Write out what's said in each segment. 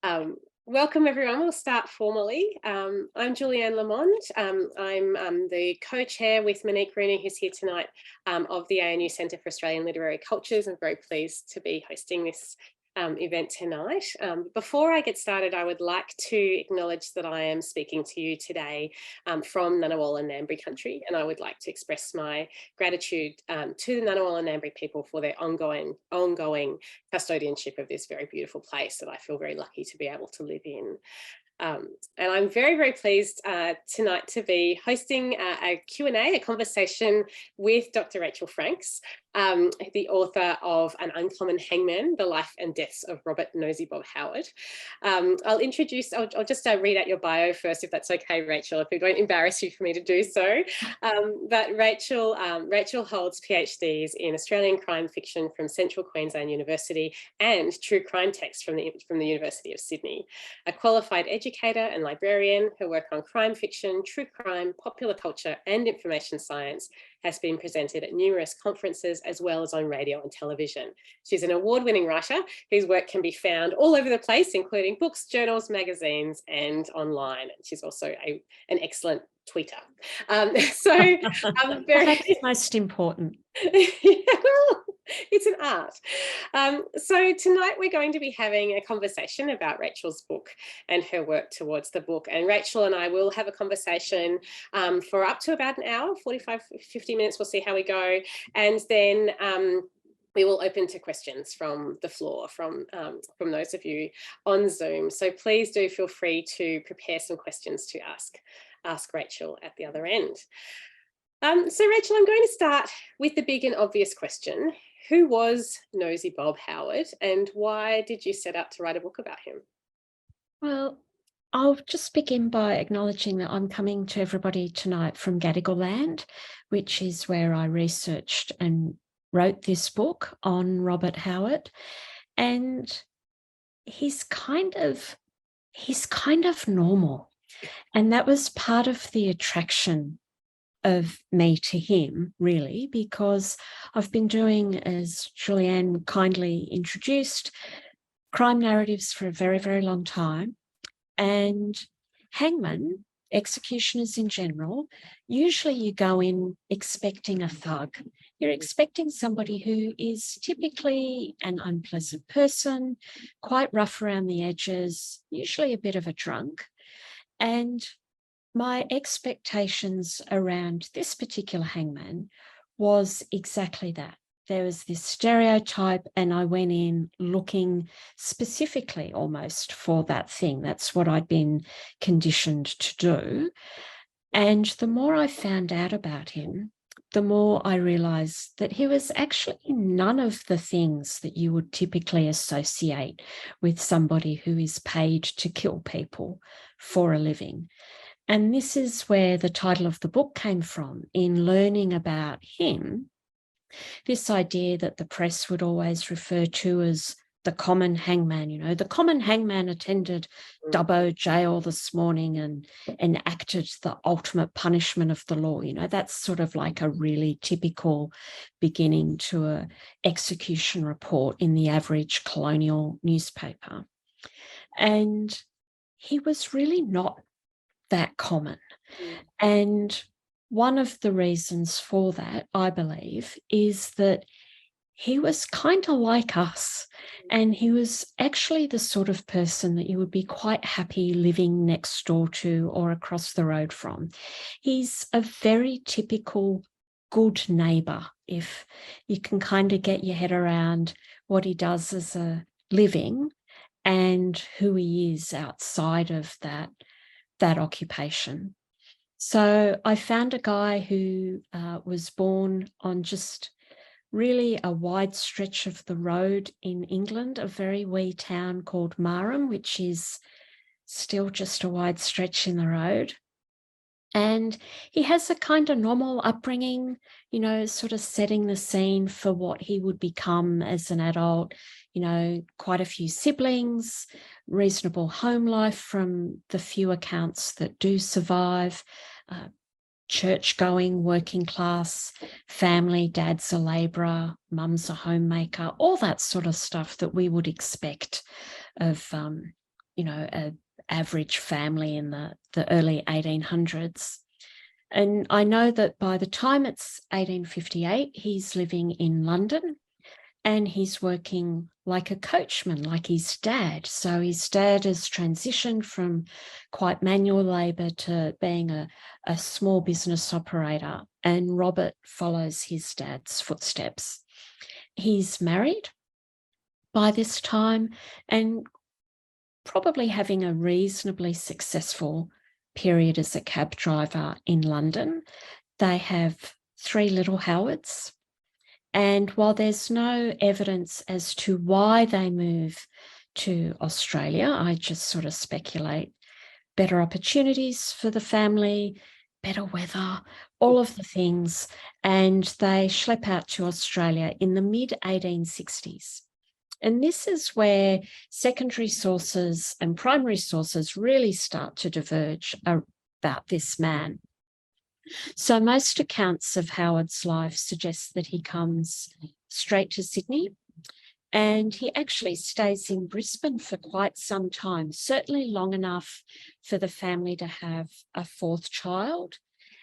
Um, Welcome, everyone. We'll start formally. I'm Julieanne Lamond. I'm the co-chair with Monique Rooney, who's here tonight, of the ANU Centre for Australian Literary Cultures. I'm very pleased to be hosting this event tonight. Before I get started, I would like to acknowledge that I am speaking to you today from Ngunnawal and Ngambri country, and I would like to express my gratitude to the Ngunnawal and Ngambri people for their ongoing custodianship of this very beautiful place that I feel very lucky to be able to live in. And I'm very, very pleased tonight to be hosting a Q&A, a conversation with Dr. Rachel Franks, the author of An Uncommon Hangman, The Life and Deaths of Robert Nosey Bob Howard. I'll just read out your bio first, if that's okay, Rachel, if it won't embarrass you for me to do so. But Rachel holds PhDs in Australian crime fiction from Central Queensland University and true crime text from the University of Sydney. A qualified educator and librarian, her work on crime fiction, true crime, popular culture and information science has been presented at numerous conferences as well as on radio and television. She's an award-winning writer whose work can be found all over the place, including books, journals, magazines and online. She's also an excellent tweeter. So I'm very... That's most important. It's an art. So tonight we're going to be having a conversation about Rachel's book and her work towards the book. And Rachel and I will have a conversation for up to about an hour, 45, 50 minutes. We'll see how we go. And then we will open to questions from the floor, from those of you on Zoom. So please do feel free to prepare some questions to ask Rachel at the other end. So Rachel, I'm going to start with the big and obvious question. Who was Nosey Bob Howard and why did you set out to write a book about him? Well, I'll just begin by acknowledging that I'm coming to everybody tonight from Gadigal land, which is where I researched and wrote this book on Robert Howard. And he's kind of normal. And that was part of the attraction of me to him, really, because I've been doing, as Julieanne kindly introduced, crime narratives for a very, very long time. And hangmen, executioners in general, usually you go in expecting a thug. You're expecting somebody who is typically an unpleasant person, quite rough around the edges, usually a bit of a drunk. And my expectations around this particular hangman was exactly that. There was this stereotype and I went in looking specifically almost for that thing. That's what I'd been conditioned to do. And the more I found out about him, the more I realised that he was actually none of the things that you would typically associate with somebody who is paid to kill people for a living. And this is where the title of the book came from, in learning about him, this idea that the press would always refer to as the common hangman. You know, the common hangman attended Dubbo jail this morning and enacted the ultimate punishment of the law. You know, that's sort of like a really typical beginning to an execution report in the average colonial newspaper. And he was really not that common. And one of the reasons for that, I believe, is that he was kind of like us, and he was actually the sort of person that you would be quite happy living next door to or across the road from. He's a very typical good neighbour, if you can kind of get your head around what he does as a living and who he is outside of that occupation. So I found a guy who was born on just really a wide stretch of the road in England, a very wee town called Marham, which is still just a wide stretch in the road. And he has a kind of normal upbringing, you know, sort of setting the scene for what he would become as an adult, you know, quite a few siblings, reasonable home life from the few accounts that do survive, church-going, working class family, dad's a labourer, mum's a homemaker, all that sort of stuff that we would expect of a average family in the early 1800s. And I know that by the time it's 1858, he's living in London and he's working like a coachman, like his dad. So his dad has transitioned from quite manual labour to being a small business operator, and Robert follows his dad's footsteps. He's married by this time and probably having a reasonably successful period as a cab driver in London. They have 3 little Howards. And while there's no evidence as to why they move to Australia, I just sort of speculate better opportunities for the family, better weather, all of the things. And they schlep out to Australia in the mid-1860s. And this is where secondary sources and primary sources really start to diverge about this man. So most accounts of Howard's life suggest that he comes straight to Sydney, and he actually stays in Brisbane for quite some time, certainly long enough for the family to have a 4th child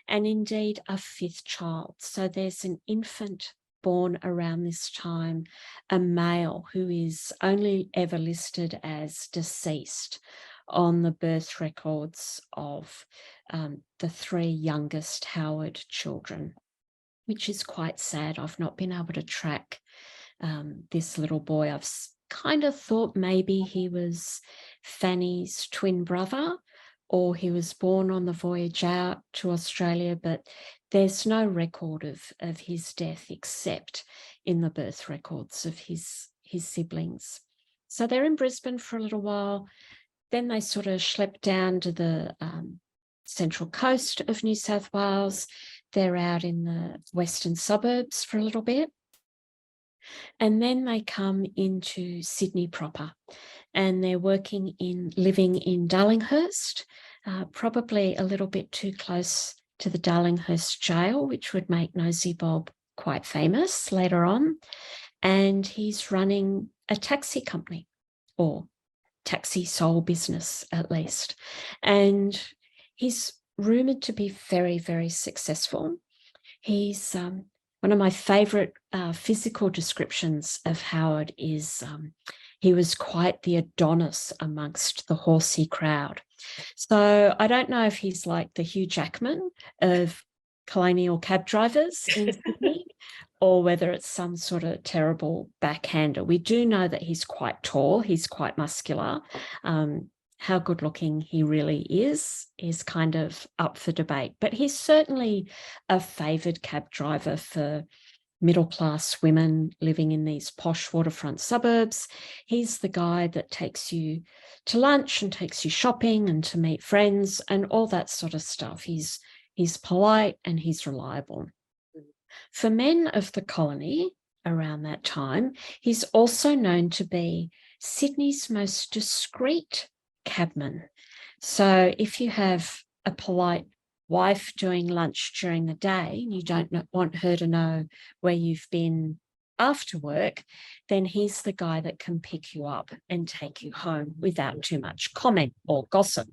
and indeed a 5th child. So there's an infant born around this time, a male who is only ever listed as deceased on the birth records of the 3 youngest Howard children, which is quite sad. I've not been able to track this little boy. I've kind of thought maybe he was Fanny's twin brother, or he was born on the voyage out to Australia, but there's no record of his death except in the birth records of his siblings. So they're in Brisbane for a little while. Then they sort of schlep down to the central coast of New South Wales. They're out in the western suburbs for a little bit. And then they come into Sydney proper, and they're living in Darlinghurst, probably a little bit too close to the Darlinghurst jail, which would make Nosey Bob quite famous later on. And he's running a taxi company, or taxi sole business at least. And he's rumoured to be very, very successful. He's one of my favourite physical descriptions of Howard is he was quite the Adonis amongst the horsey crowd. So I don't know if he's like the Hugh Jackman of colonial cab drivers in Sydney, or whether it's some sort of terrible backhander. We do know that he's quite tall, he's quite muscular. How good looking he really is kind of up for debate, but he's certainly a favoured cab driver for middle class women living in these posh waterfront suburbs. He's the guy that takes you to lunch and takes you shopping and to meet friends and all that sort of stuff. He's polite and he's reliable. For men of the colony around that time, he's also known to be Sydney's most discreet cabman. So if you have a polite wife doing lunch during the day and you don't want her to know where you've been after work, then he's the guy that can pick you up and take you home without too much comment or gossip.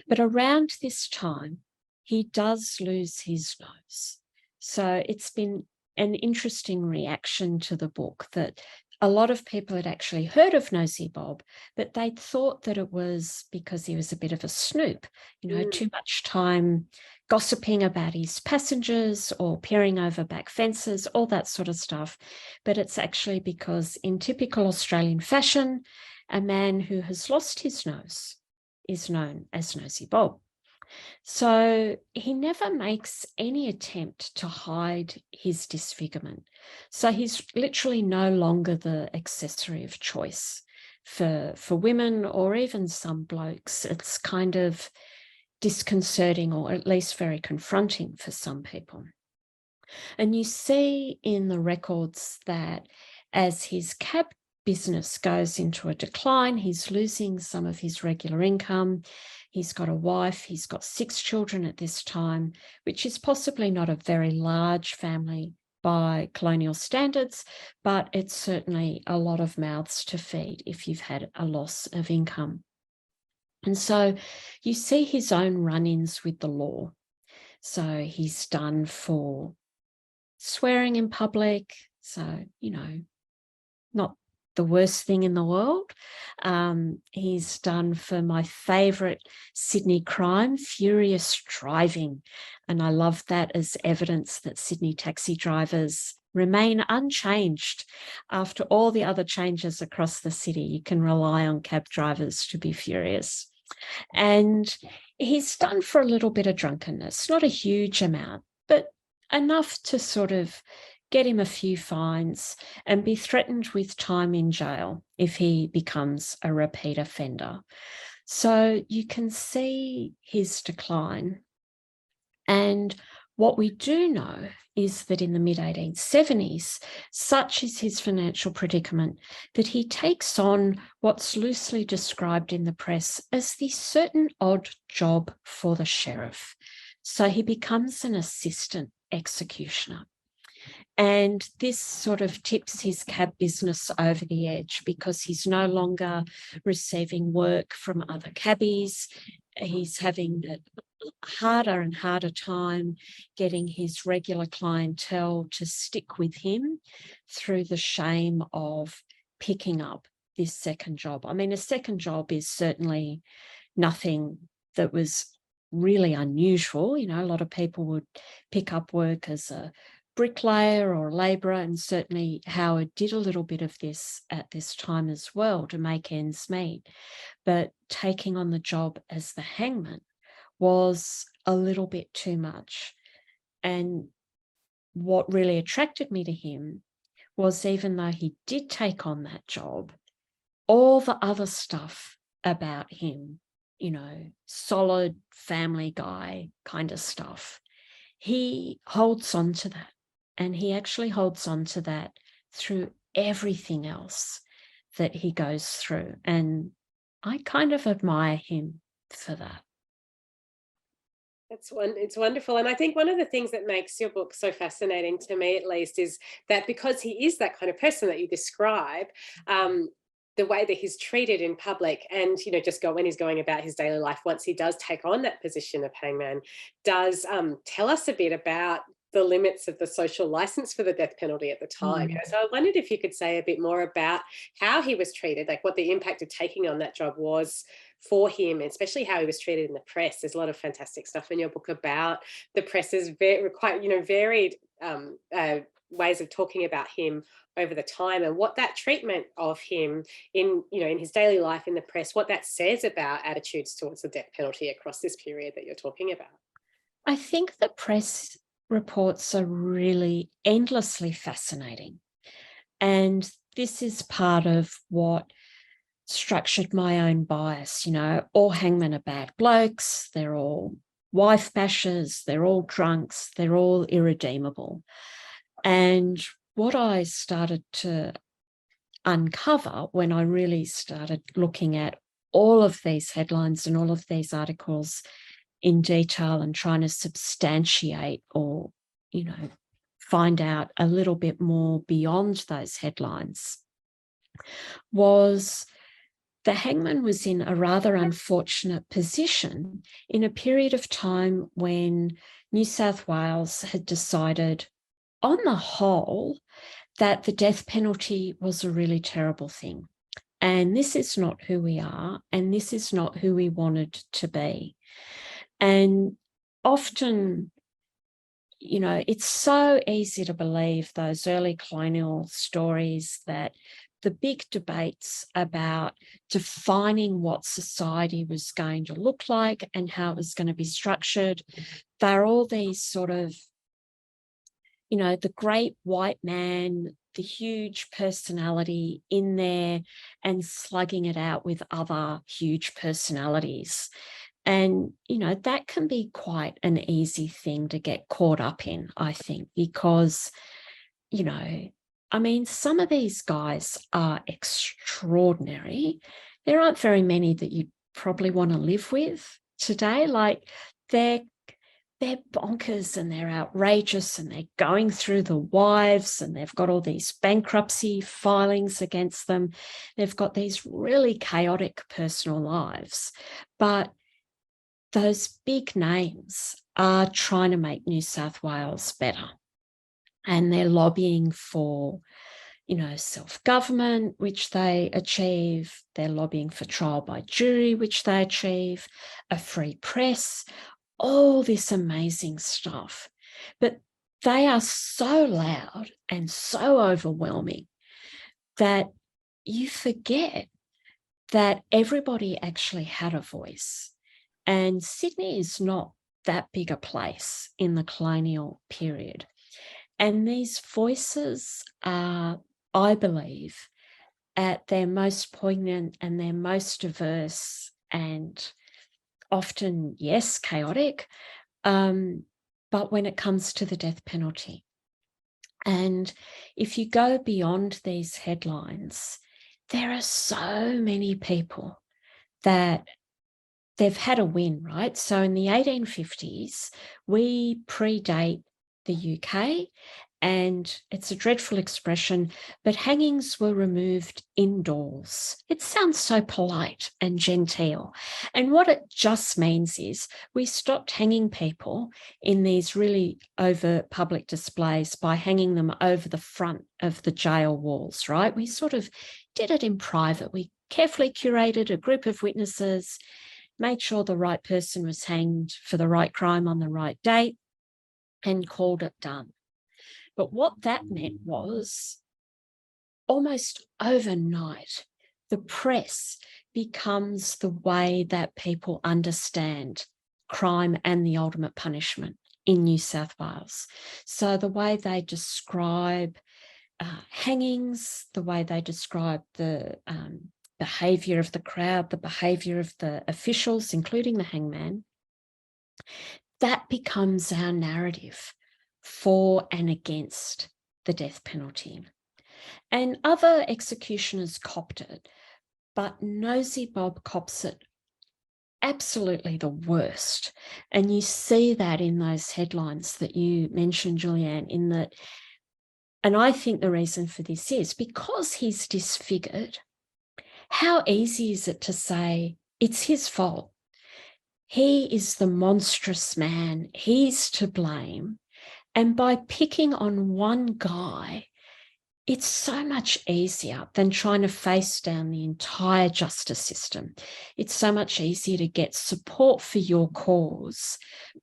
But around this time, he does lose his nose. So it's been an interesting reaction to the book that a lot of people had actually heard of Nosey Bob, but they thought that it was because he was a bit of a snoop, too much time gossiping about his passengers or peering over back fences, all that sort of stuff. But it's actually because in typical Australian fashion, a man who has lost his nose is known as Nosey Bob. So he never makes any attempt to hide his disfigurement. So he's literally no longer the accessory of choice for women or even some blokes. It's kind of disconcerting, or at least very confronting for some people. And you see in the records that as his cab business goes into a decline, he's losing some of his regular income. He's got a wife, he's got 6 children at this time, which is possibly not a very large family by colonial standards, but it's certainly a lot of mouths to feed if you've had a loss of income. And so you see his own run-ins with the law. So he's done for swearing in public, so, not the worst thing in the world. He's done for my favourite Sydney crime, furious driving. And I love that as evidence that Sydney taxi drivers remain unchanged after all the other changes across the city. You can rely on cab drivers to be furious. And he's done for a little bit of drunkenness, not a huge amount, but enough to sort of get him a few fines and be threatened with time in jail if he becomes a repeat offender. So you can see his decline. And what we do know is that in the mid-1870s, such is his financial predicament that he takes on what's loosely described in the press as the certain odd job for the sheriff. So he becomes an assistant executioner. And this sort of tips his cab business over the edge because he's no longer receiving work from other cabbies. He's having a harder and harder time getting his regular clientele to stick with him through the shame of picking up this second job. I mean, a second job is certainly nothing that was really unusual. A lot of people would pick up work as a bricklayer or labourer, and certainly Howard did a little bit of this at this time as well to make ends meet. But taking on the job as the hangman was a little bit too much. And what really attracted me to him was, even though he did take on that job, all the other stuff about him, solid family guy kind of stuff, he holds on to that. And he actually holds on to that through everything else that he goes through. And I kind of admire him for that. It's wonderful. And I think one of the things that makes your book so fascinating, to me at least, is that because he is that kind of person that you describe, the way that he's treated in public and, just when he's going about his daily life, once he does take on that position of hangman, does tell us a bit about the limits of the social license for the death penalty at the time. So I wondered if you could say a bit more about how he was treated, like what the impact of taking on that job was for him, especially how he was treated in the press. There's a lot of fantastic stuff in your book about the press's quite, varied ways of talking about him over the time, and what that treatment of him in his daily life in the press, what that says about attitudes towards the death penalty across this period that you're talking about. I think the press reports are really endlessly fascinating. And this is part of what structured my own bias. All hangmen are bad blokes, they're all wife bashers, they're all drunks, they're all irredeemable. And what I started to uncover when I really started looking at all of these headlines and all of these articles in detail and trying to substantiate or, find out a little bit more beyond those headlines, was the hangman was in a rather unfortunate position in a period of time when New South Wales had decided, on the whole, that the death penalty was a really terrible thing. And this is not who we are, and this is not who we wanted to be. And often, it's so easy to believe those early colonial stories that the big debates about defining what society was going to look like and how it was going to be structured, they're all these sort of, the great white man, the huge personality in there and slugging it out with other huge personalities. And, that can be quite an easy thing to get caught up in, I think, because, some of these guys are extraordinary. There aren't very many that you probably want to live with today. Like, they're they're bonkers and they're outrageous and they're going through the wives and they've got all these bankruptcy filings against them. They've got these really chaotic personal lives. But those big names are trying to make New South Wales better. And they're lobbying for, self-government, which they achieve. They're lobbying for trial by jury, which they achieve, a free press, all this amazing stuff. But they are so loud and so overwhelming that you forget that everybody actually had a voice. And Sydney is not that big a place in the colonial period. And these voices are, I believe, at their most poignant and their most diverse and often, yes, chaotic, but when it comes to the death penalty. And if you go beyond these headlines, there are so many people that they've had a win, right? So in the 1850s, we predate the UK, and it's a dreadful expression, but hangings were removed indoors. It sounds so polite and genteel. And what it just means is we stopped hanging people in these really over public displays by hanging them over the front of the jail walls, right? We sort of did it in private. We carefully curated a group of witnesses, made sure the right person was hanged for the right crime on the right date, and called it done. But what that meant was almost overnight, the press becomes the way that people understand crime and the ultimate punishment in New South Wales. So the way they describe hangings, the way they describe the behaviour of the crowd, the behaviour of the officials, including the hangman, that becomes our narrative for and against the death penalty. And other executioners copped it, but Nosey Bob cops it absolutely the worst. And you see that in those headlines that you mentioned, Julieanne, in that, and I think the reason for this is because he's disfigured, how easy is it to say it's his fault? He is the monstrous man, he's to blame. And by picking on one guy, it's so much easier than trying to face down the entire justice system. It's so much easier to get support for your cause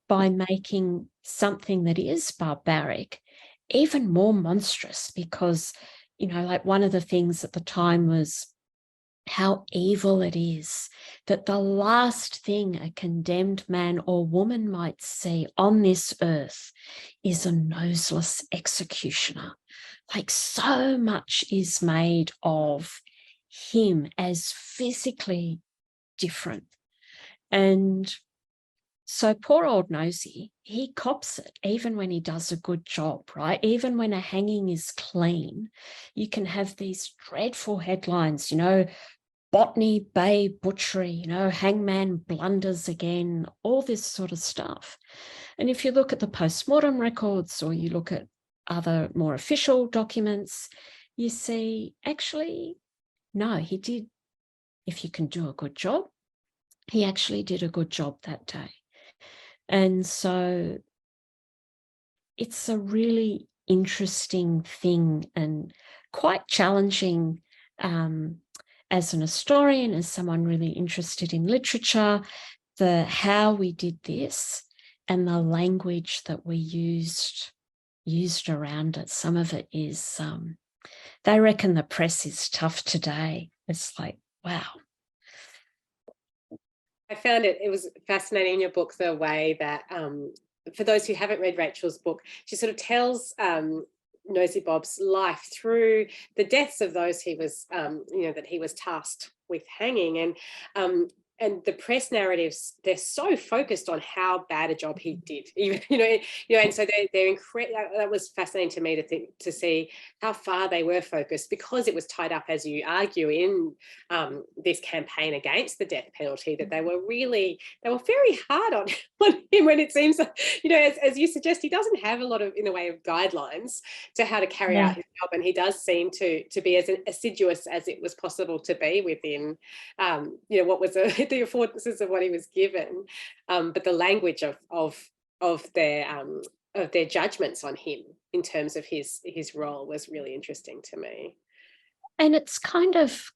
by making something that is barbaric even more monstrous, because, like one of the things at the time was how evil it is that the last thing a condemned man or woman might see on this earth is a noseless executioner. Like, so much is made of him as physically different. And so poor old Nosey, he cops it even when he does a good job, right? Even when a hanging is clean, you can have these dreadful headlines, Botany Bay butchery, hangman blunders again, all this sort of stuff. And if you look at the postmortem records or you look at other more official documents, you see, actually, no, he did, if you can do a good job, he actually did a good job that day. And so it's a really interesting thing and quite challenging as an historian, as someone really interested in literature, how we did this and the language that we used around it. Some of it is, they reckon the press is tough today. It's like, wow. I found it was fascinating in your book, the way that, for those who haven't read Rachel's book, she sort of tells Nosey Bob's life through the deaths of those he was, that he was tasked with hanging. And and the press narratives, they're so focused on how bad a job he did, even, and so they're incredible. That was fascinating to me to see how far they were focused, because it was tied up, as you argue, in this campaign against the death penalty, that they were very hard on him, when it seems like, as you suggest, he doesn't have a lot of, in the way of guidelines to how to carry out his job, and he does seem to be as assiduous as it was possible to be within what was the affordances of what he was given, but the language of their judgments on him in terms of his role was really interesting to me. And it's kind of,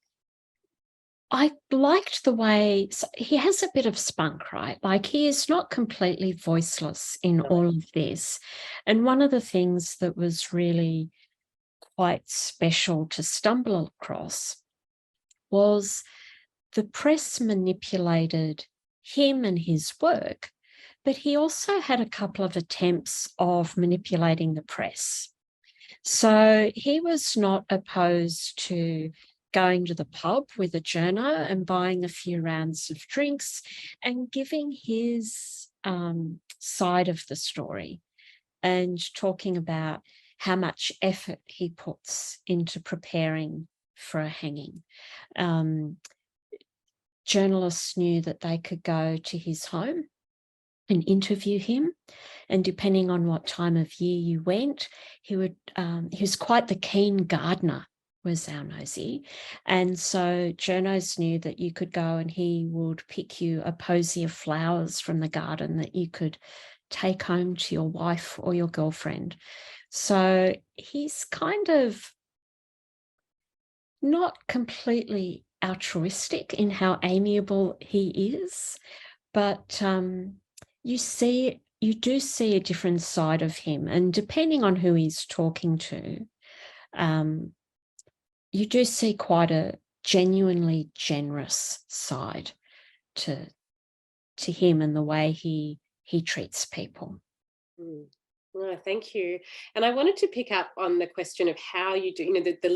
I liked the way he has a bit of spunk, right? Like, he is not completely voiceless in all of this. And one of the things that was really quite special to stumble across was the press manipulated him and his work, but he also had a couple of attempts of manipulating the press. So he was not opposed to going to the pub with a journo and buying a few rounds of drinks and giving his side of the story, and talking about how much effort he puts into preparing for a hanging. Journalists knew that they could go to his home and interview him, and depending on what time of year you went, he was quite the keen gardener, was our Nosey. And so journos knew that you could go and he would pick you a posy of flowers from the garden that you could take home to your wife or your girlfriend. So he's kind of not completely altruistic in how amiable he is, but you do see a different side of him, and depending on who he's talking to, you do see quite a genuinely generous side to him and the way he treats people. Oh, thank you. And I wanted to pick up on the question of how you do, the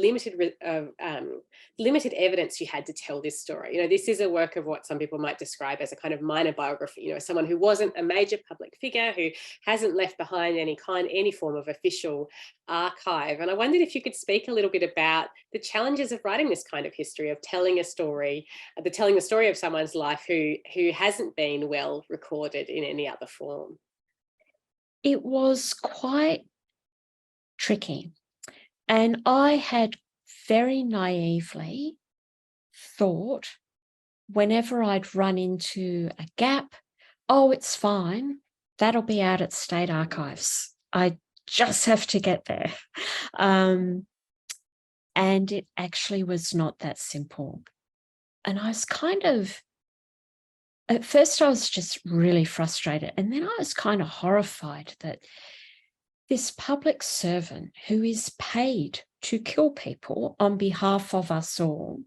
limited evidence you had to tell this story. This is a work of what some people might describe as a kind of minor biography, someone who wasn't a major public figure, who hasn't left behind any form of official archive. And I wondered if you could speak a little bit about the challenges of writing this kind of history, of telling the story of someone's life who hasn't been well recorded in any other form. It was quite tricky. And I had very naively thought, whenever I'd run into a gap, oh, it's fine, that'll be out at State Archives. I just have to get there. And it actually was not that simple. And I was at first I was just really frustrated. And then I was kind of horrified that this public servant who is paid to kill people on behalf of us all,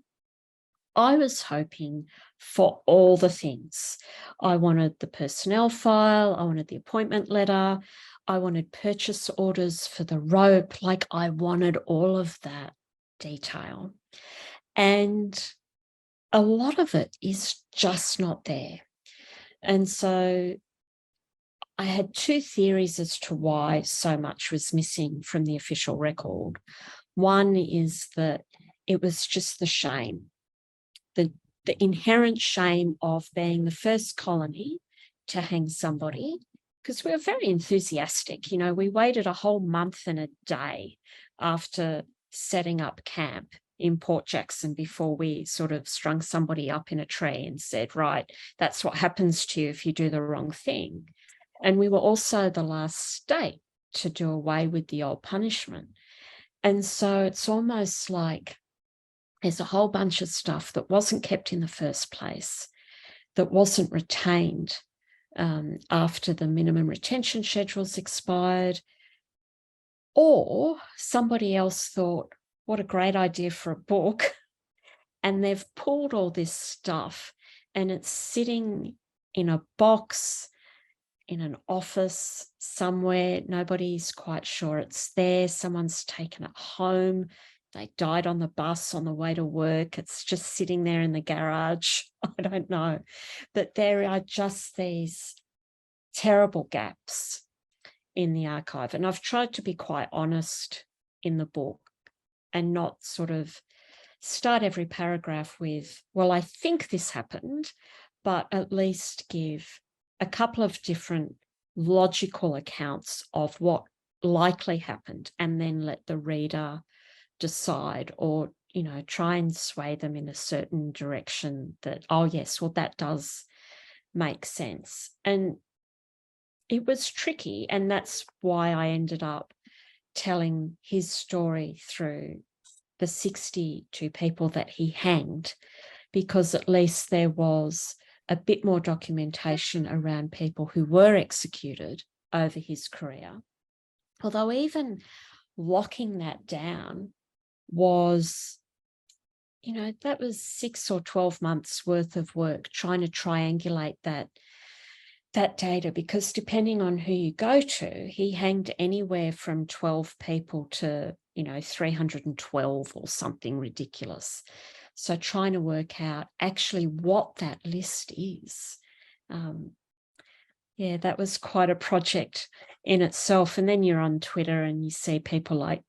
I was hoping for all the things. I wanted the personnel file, I wanted the appointment letter, I wanted purchase orders for the rope, like I wanted all of that detail. And a lot of it is just not there. And so I had two theories as to why so much was missing from the official record. One is that it was just the shame, the inherent shame of being the first colony to hang somebody, because we were very enthusiastic. We waited a whole month and a day after setting up camp in Port Jackson before we sort of strung somebody up in a tree and said, right, that's what happens to you if you do the wrong thing. And we were also the last state to do away with the old punishment. And so it's almost like there's a whole bunch of stuff that wasn't kept in the first place, that wasn't retained after the minimum retention schedules expired, or somebody else thought, what a great idea for a book, and they've pulled all this stuff and it's sitting in a box in an office somewhere. Nobody's quite sure it's there. Someone's taken it home they died on the bus on the way to work. It's just sitting there in the garage. I don't know. But there are just these terrible gaps in the archive. And I've tried to be quite honest in the book and not sort of start every paragraph with, well, I think this happened, but at least give a couple of different logical accounts of what likely happened, and then let the reader decide, or, you know, try and sway them in a certain direction that, oh yes, well, that does make sense. And it was tricky, and that's why I ended up telling his story through the 62 people that he hanged, because at least there was a bit more documentation around people who were executed over his career. Although even locking that down was, you know, that was 6 or 12 months worth of work trying to triangulate that data, because depending on who you go to, he hanged anywhere from 12 people to, you know, 312 or something ridiculous. So trying to work out actually what that list is. Yeah, that was quite a project in itself. And then you're on Twitter and you see people like,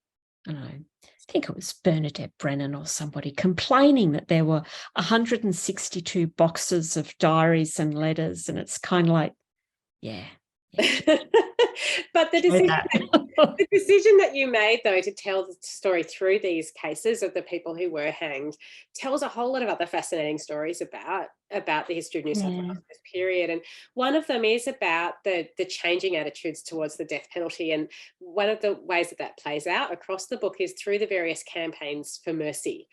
I don't know, I think it was Bernadette Brennan or somebody complaining that there were 162 boxes of diaries and letters. And it's kind of like, yeah. But the decision that you made, though, to tell the story through these cases of the people who were hanged tells a whole lot of other fascinating stories about the history of New South Wales this period. And one of them is about the changing attitudes towards the death penalty. And one of the ways that plays out across the book is through the various campaigns for mercy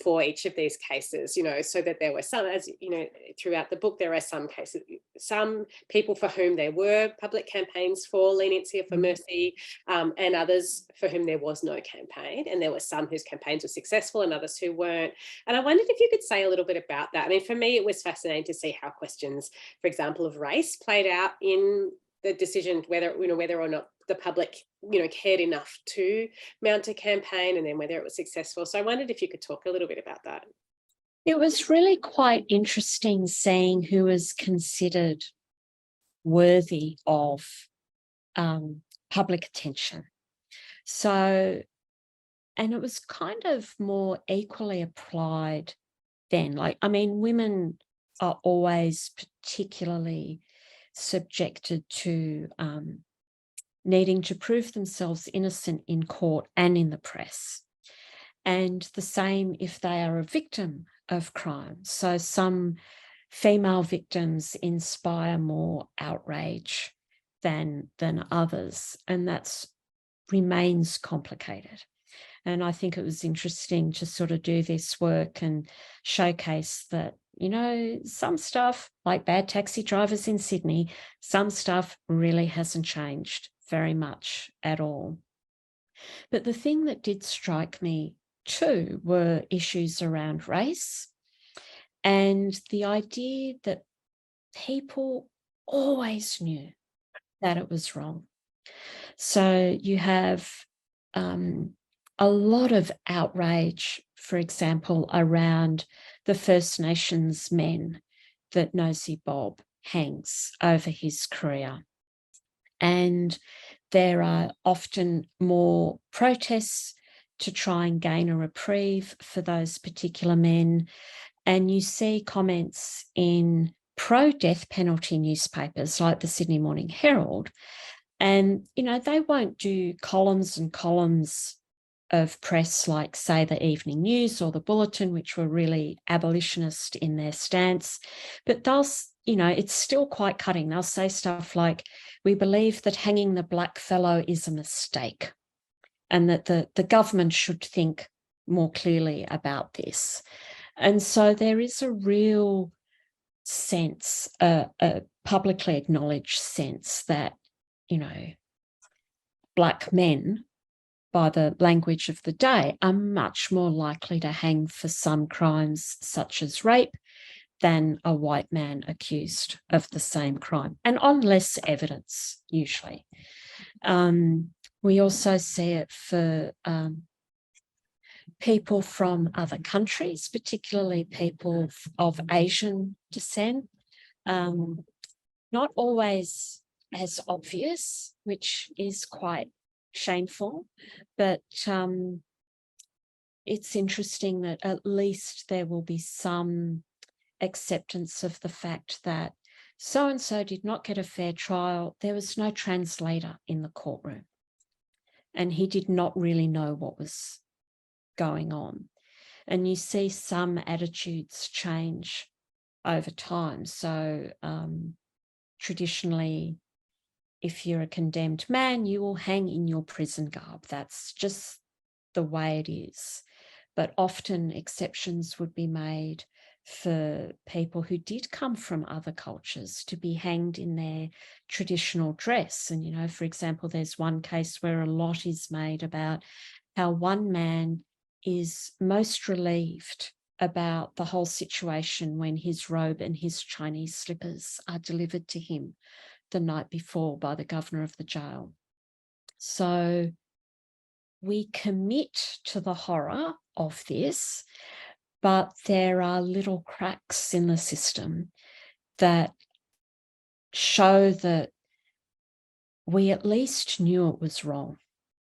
for each of these cases, you know, so that there were some, as you know, throughout the book, there are some cases, some people for whom there were public campaigns for leniency or for mercy, and others for whom there was no campaign. And there were some whose campaigns were successful and others who weren't. And I wondered if you could say a little bit about that. I mean, for me, it was fascinating to see how questions, for example, of race played out in the decision whether or not the public, you know, cared enough to mount a campaign, and then whether it was successful. So I wondered if you could talk a little bit about that. It was really quite interesting seeing who was considered worthy of public attention. So, and it was kind of more equally applied then. Like, I mean, women are always particularly subjected to needing to prove themselves innocent in court and in the press. And the same if they are a victim of crime. So some female victims inspire more outrage than others, and that remains complicated. And I think it was interesting to sort of do this work and showcase that, you know, some stuff, like bad taxi drivers in Sydney, some stuff really hasn't changed very much at all. But the thing that did strike me too were issues around race, and the idea that people always knew that it was wrong. So you have a lot of outrage, for example, around the First Nations men that Nosey Bob hangs over his career. And there are often more protests to try and gain a reprieve for those particular men. And you see comments in pro-death penalty newspapers like the Sydney Morning Herald, and, you know, they won't do columns and columns of press like, say, the Evening News or the Bulletin, which were really abolitionist in their stance. But they'll, you know, it's still quite cutting. They'll say stuff like, we believe that hanging the black fellow is a mistake, and that the government should think more clearly about this. And so there is a real sense, a publicly acknowledged sense that, you know, black men, by the language of the day, are much more likely to hang for some crimes such as rape than a white man accused of the same crime, and on less evidence, usually. We also see it for people from other countries, particularly people of Asian descent. Not always as obvious, which is quite shameful, but it's interesting that at least there will be some acceptance of the fact that so-and-so did not get a fair trial. There was no translator in the courtroom, and he did not really know what was going on. And you see some attitudes change over time. So traditionally, if you're a condemned man, you will hang in your prison garb. That's just the way it is. But often exceptions would be made for people who did come from other cultures to be hanged in their traditional dress. And, you know, for example, there's one case where a lot is made about how one man is most relieved about the whole situation when his robe and his Chinese slippers are delivered to him the night before by the governor of the jail. So we commit to the horror of this, but there are little cracks in the system that show that we at least knew it was wrong,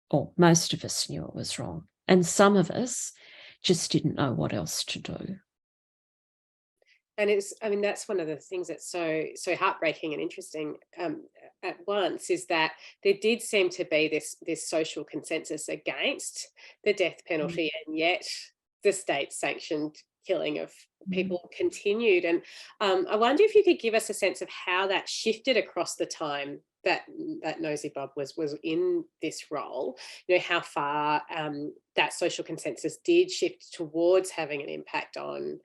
or most of us knew it was wrong, and some of us just didn't know what else to do. And it's, I mean, that's one of the things that's so heartbreaking and interesting at once, is that there did seem to be this social consensus against the death penalty, and yet the state sanctioned killing of people continued. And I wonder if you could give us a sense of how that shifted across the time that Nosey Bob was in this role, you know, how far that social consensus did shift towards having an impact on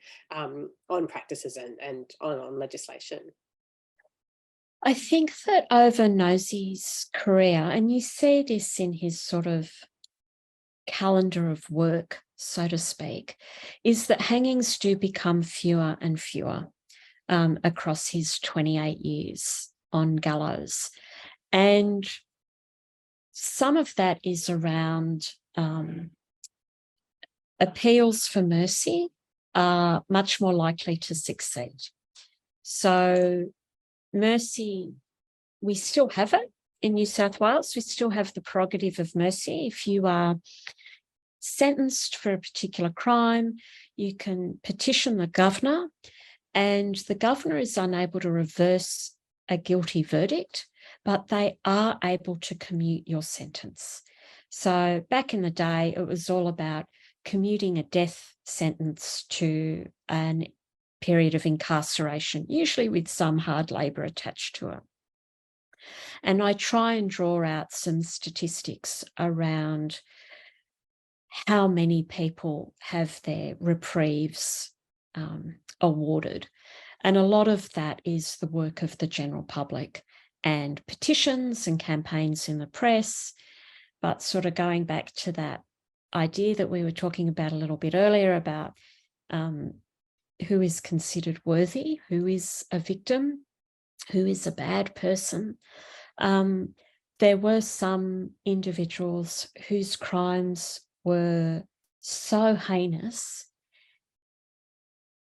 practices and on legislation. I think that over Nosey's career, and you see this in his sort of calendar of work, so to speak, is that hangings do become fewer and fewer across his 28 years on gallows. And some of that is around appeals for mercy are much more likely to succeed. So mercy, we still have it in New South Wales. We still have the prerogative of mercy. If you are sentenced for a particular crime, you can petition the governor, and the governor is unable to reverse a guilty verdict, but they are able to commute your sentence. So back in the day, it was all about commuting a death sentence to a period of incarceration, usually with some hard labour attached to it. And I try and draw out some statistics around how many people have their reprieves awarded. And a lot of that is the work of the general public and petitions and campaigns in the press. But sort of going back to that idea that we were talking about a little bit earlier about who is considered worthy, who is a victim, who is a bad person. There were some individuals whose crimes were so heinous,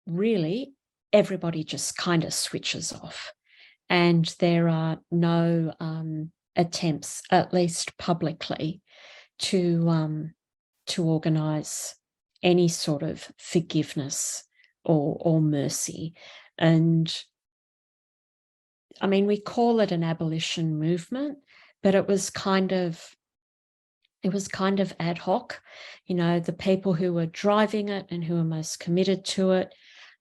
really, everybody just kind of switches off. And there are no attempts, at least publicly, to organise any sort of forgiveness or mercy. And I mean, we call it an abolition movement, but it was kind of ad hoc. You know, the people who were driving it and who were most committed to it,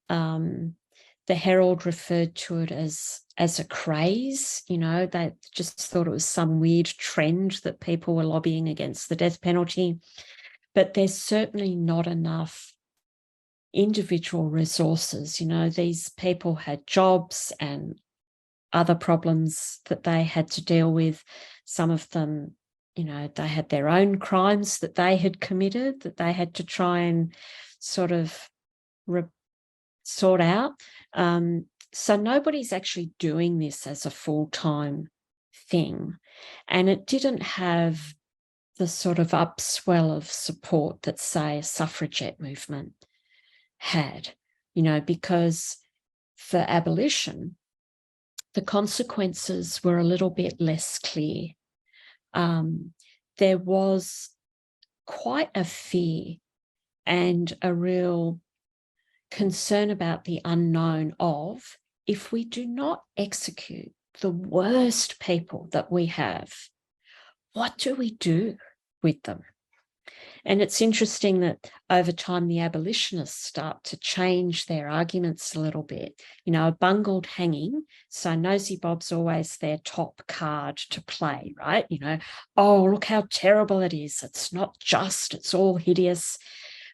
the Herald referred to it as a craze. You know, they just thought it was some weird trend that people were lobbying against the death penalty. But there's certainly not enough individual resources. You know, these people had jobs and other problems that they had to deal with. Some of them, you know, they had their own crimes that they had committed that they had to try and sort of sort out. So nobody's actually doing this as a full-time thing. And it didn't have the sort of upswell of support that, say, a suffragette movement had, because for abolition, the consequences were a little bit less clear. There was quite a fear and a real concern about the unknown of, if we do not execute the worst people that we have, what do we do with them? And it's interesting that over time, the abolitionists start to change their arguments a little bit. A bungled hanging. So Nosey Bob's always their top card to play, right? Oh, look how terrible it is. It's not just, it's all hideous.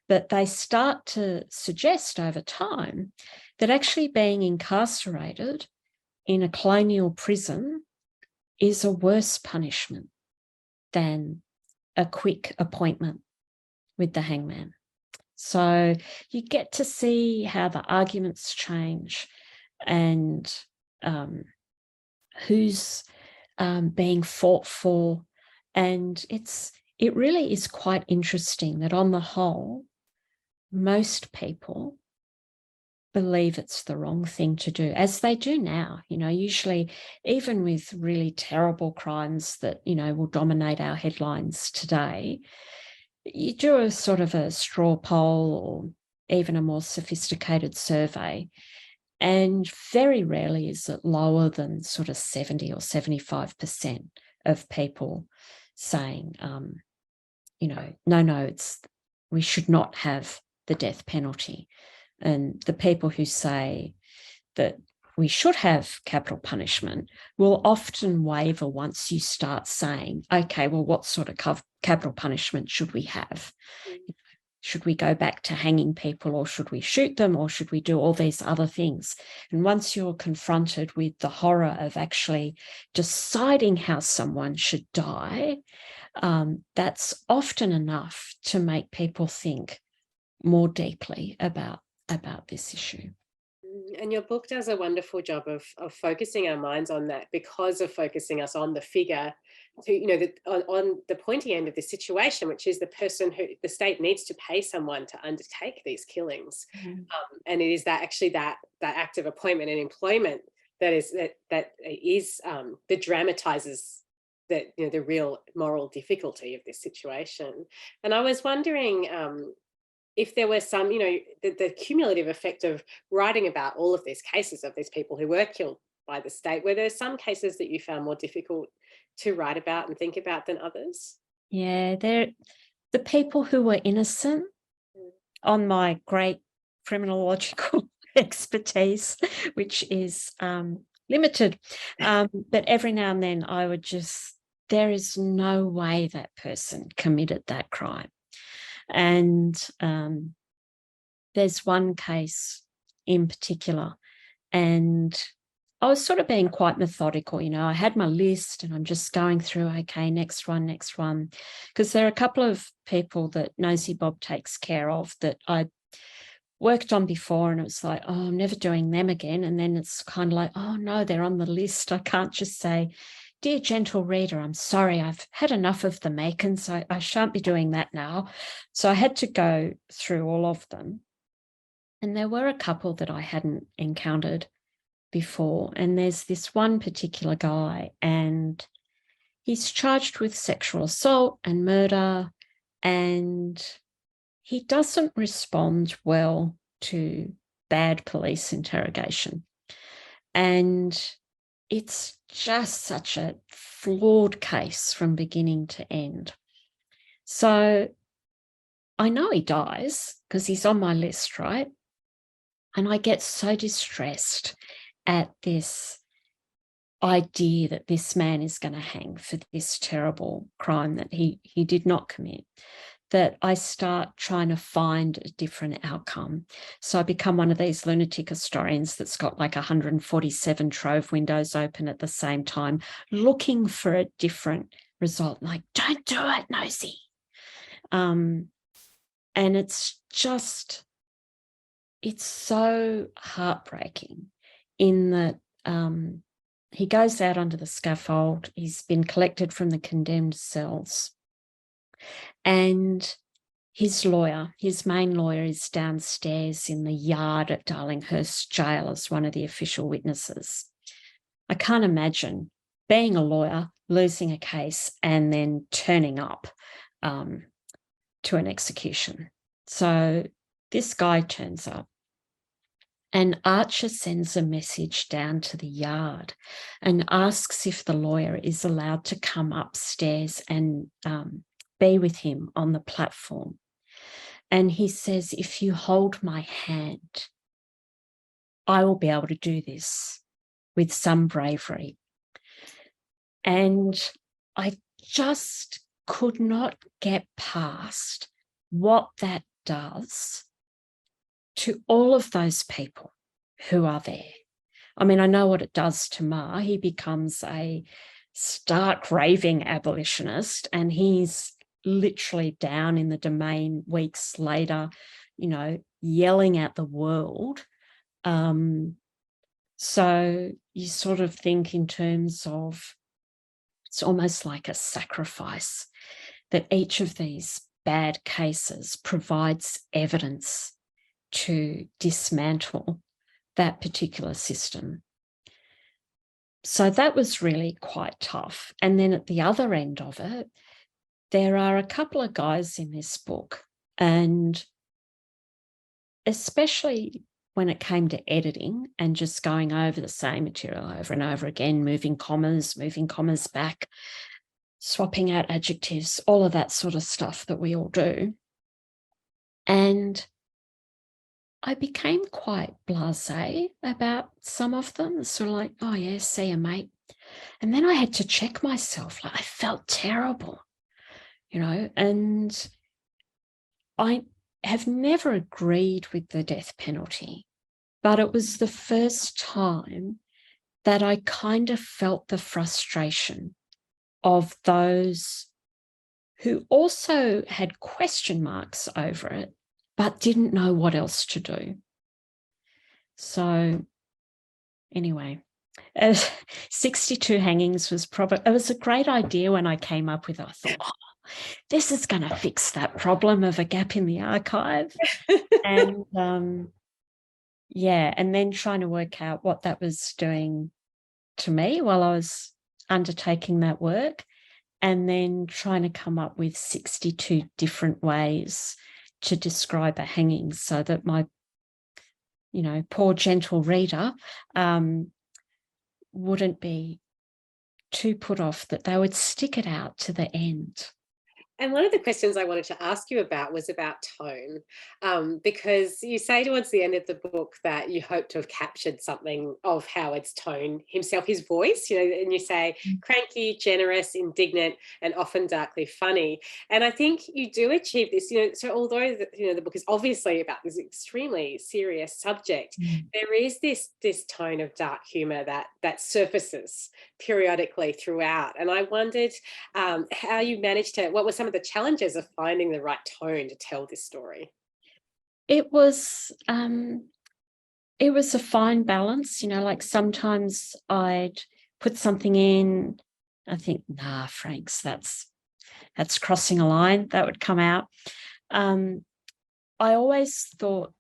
But they start to suggest over time that actually being incarcerated in a colonial prison is a worse punishment than a quick appointment with the hangman. So you get to see how the arguments change and who's being fought for. And it really is quite interesting that on the whole, most people believe it's the wrong thing to do, as they do now. Usually, even with really terrible crimes that, will dominate our headlines today, you do a sort of a straw poll or even a more sophisticated survey, and very rarely is it lower than sort of 70 or 75% of people saying, no, we should not have the death penalty. And the people who say that we should have capital punishment will often waver once you start saying, okay, well, what sort of capital punishment should we have? Should we go back to hanging people, or should we shoot them, or should we do all these other things? And once you're confronted with the horror of actually deciding how someone should die, that's often enough to make people think more deeply about this issue. And your book does a wonderful job of focusing our minds on that, because of focusing us on the figure, to, on the pointy end of the situation, which is the person who the state needs to pay someone to undertake these killings. And it is that act of appointment and employment that dramatizes the real moral difficulty of this situation. And I was wondering, if there was some, the cumulative effect of writing about all of these cases of these people who were killed by the state, were there some cases that you found more difficult to write about and think about than others? Yeah, the people who were innocent, on my great criminological expertise, which is limited, but every now and then I would there is no way that person committed that crime. And there's one case in particular, and I was sort of being quite methodical. I had my list and I'm just going through, okay, next one, because there are a couple of people that Nosey Bob takes care of that I worked on before, and it was like, oh, I'm never doing them again. And then it's kind of like, oh no, they're on the list. I can't just say, dear gentle reader, I'm sorry, I've had enough of the Macons. I shan't be doing that now. So I had to go through all of them. And there were a couple that I hadn't encountered before. And there's this one particular guy, and he's charged with sexual assault and murder, and he doesn't respond well to bad police interrogation. And it's just such a flawed case from beginning to end. So I know he dies because he's on my list, right? And I get so distressed at this idea that this man is going to hang for this terrible crime that he did not commit, that I start trying to find a different outcome. So I become one of these lunatic historians that's got like 147 trove windows open at the same time, looking for a different result. Like, don't do it, Nosey. And it's so heartbreaking in that he goes out onto the scaffold. He's been collected from the condemned cells. And his lawyer, his main lawyer, is downstairs in the yard at Darlinghurst Jail as one of the official witnesses. I can't imagine being a lawyer, losing a case, and then turning up to an execution. So this guy turns up, and Archer sends a message down to the yard and asks if the lawyer is allowed to come upstairs and be with him on the platform. And he says, if you hold my hand, I will be able to do this with some bravery. And I just could not get past what that does to all of those people who are there. I mean, I know what it does to Ma. He becomes a stark raving abolitionist, and he's literally down in the Domain weeks later, you know, yelling at the world. So you sort of think in terms of, it's almost like a sacrifice, that each of these bad cases provides evidence to dismantle that particular system. So that was really quite tough. And then at the other end of it, there are a couple of guys in this book, and especially when it came to editing and just going over the same material over and over again, moving commas back, swapping out adjectives, all of that sort of stuff that we all do. And I became quite blasé about some of them. It's sort of like, oh yeah, see you, mate. And then I had to check myself. Like, I felt terrible, you know, and I have never agreed with the death penalty, but it was the first time that I kind of felt the frustration of those who also had question marks over it, but didn't know what else to do. So anyway, 62 hangings was probably, it was a great idea when I came up with it. I thought, oh, this is going to fix that problem of a gap in the archive. And yeah, and then trying to work out what that was doing to me while I was undertaking that work, and then trying to come up with 62 different ways to describe a hanging so that my, you know, poor gentle reader wouldn't be too put off, that they would stick it out to the end. And one of the questions I wanted to ask you about was about tone, because you say towards the end of the book that you hope to have captured something of Howard's tone himself, his voice, you know, and you say cranky, generous, indignant, and often darkly funny. And I think you do achieve this, you know, so although the book is obviously about this extremely serious subject, there is this tone of dark humor that surfaces periodically throughout. And I wondered how you managed to, what were some of the challenges of finding the right tone to tell this story? It was a fine balance, you know, like sometimes I'd put something in, I think, nah, Franks, that's crossing a line, that would come out. I always thought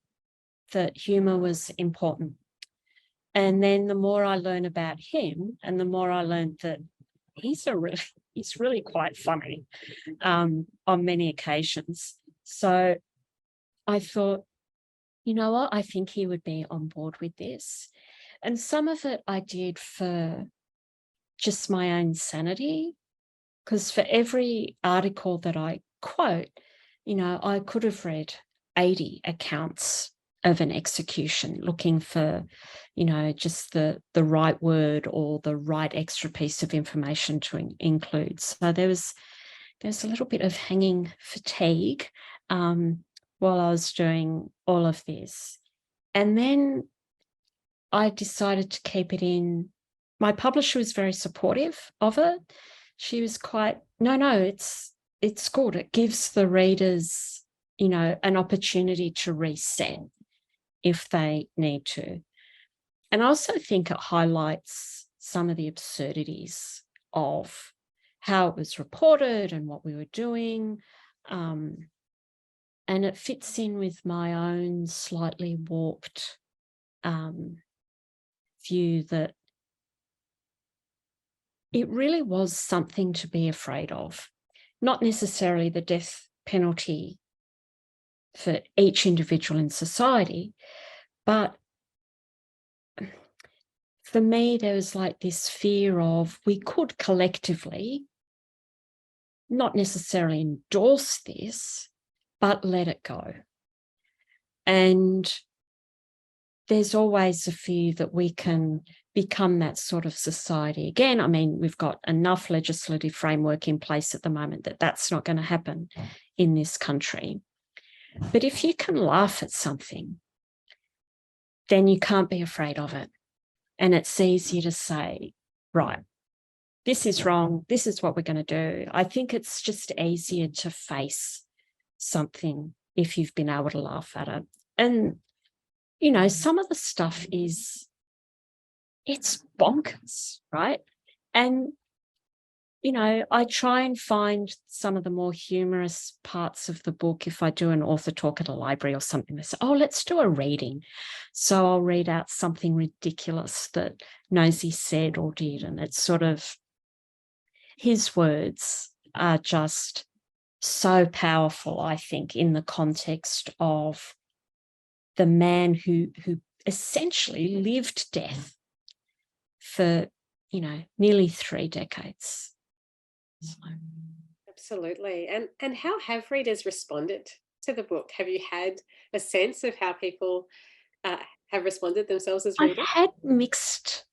that humor was important. And then the more I learn about him, and the more I learned that he's really quite funny on many occasions. So I thought, you know what, I think he would be on board with this. And some of it I did for just my own sanity, because for every article that I quote, you know, I could have read 80 accounts of an execution looking for, you know, just the right word or the right extra piece of information to include. So there's a little bit of hanging fatigue while I was doing all of this. And then I decided to keep it in. My publisher was very supportive of it. She was quite, no, it's good. It gives the readers, you know, an opportunity to reset if they need to. And I also think it highlights some of the absurdities of how it was reported and what we were doing. And it fits in with my own slightly warped view that it really was something to be afraid of, not necessarily the death penalty for each individual in society, but for me, there was like this fear of we could collectively not necessarily endorse this, but let it go. And there's always a fear that we can become that sort of society again. I mean, we've got enough legislative framework in place at the moment that that's not going to happen in this country. But if you can laugh at something, then you can't be afraid of it. And it's easier to say, right, this is wrong. This is what we're going to do. I think it's just easier to face something if you've been able to laugh at it. And, you know, some of the stuff it's bonkers, right? And, you know, I try and find some of the more humorous parts of the book if I do an author talk at a library or something. They say, oh, let's do a reading. So I'll read out something ridiculous that Nosey said or did. And it's sort of, his words are just so powerful, I think, in the context of the man who essentially lived death for, you know, nearly 3 decades. So. Absolutely. And how have readers responded to the book? Have you had a sense of how people have responded themselves as readers? I've had mixed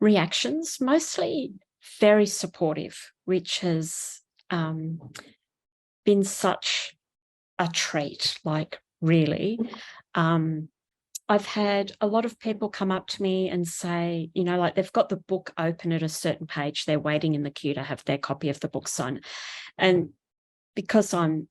reactions, mostly very supportive, which has been such a treat, like really. I've had a lot of people come up to me and say, you know, like they've got the book open at a certain page, they're waiting in the queue to have their copy of the book signed. And because I'm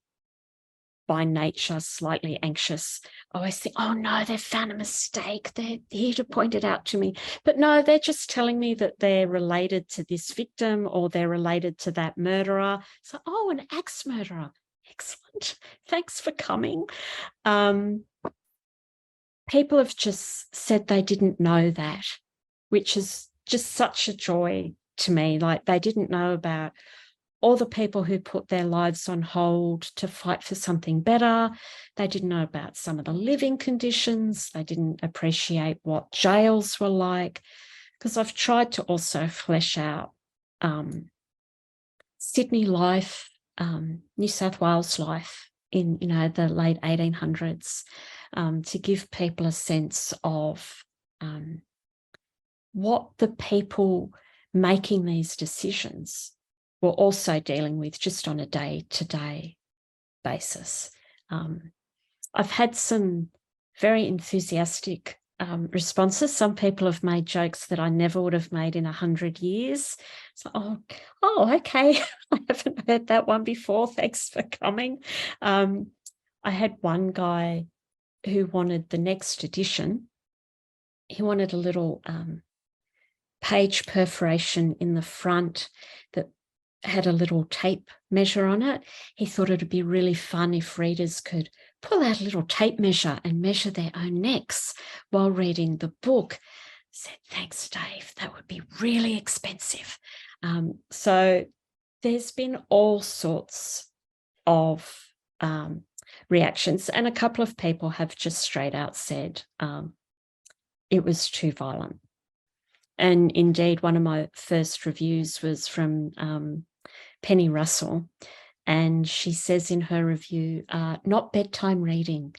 by nature slightly anxious, I always think, oh no, they've found a mistake. They're here to point it out to me. But no, they're just telling me that they're related to this victim or they're related to that murderer. So, oh, an axe murderer. Excellent. Thanks for coming. People have just said they didn't know that, which is just such a joy to me. Like they didn't know about all the people who put their lives on hold to fight for something better. They didn't know about some of the living conditions. They didn't appreciate what jails were like, because I've tried to also flesh out Sydney life, New South Wales life in, you know, the late 1800s, to give people a sense of what the people making these decisions were also dealing with just on a day-to-day basis. I've had some very enthusiastic responses. Some people have made jokes that I never would have made in 100 years. So, oh, okay. I haven't heard that one before. Thanks for coming. I had one guy who wanted the next edition. He wanted a little page perforation in the front that had a little tape measure on it. He thought it'd be really fun if readers could pull out a little tape measure and measure their own necks while reading the book. I said, thanks, Dave. That would be really expensive. So there's been all sorts of reactions, and a couple of people have just straight out said it was too violent. And indeed, one of my first reviews was from Penny Russell, and she says in her review, not bedtime reading.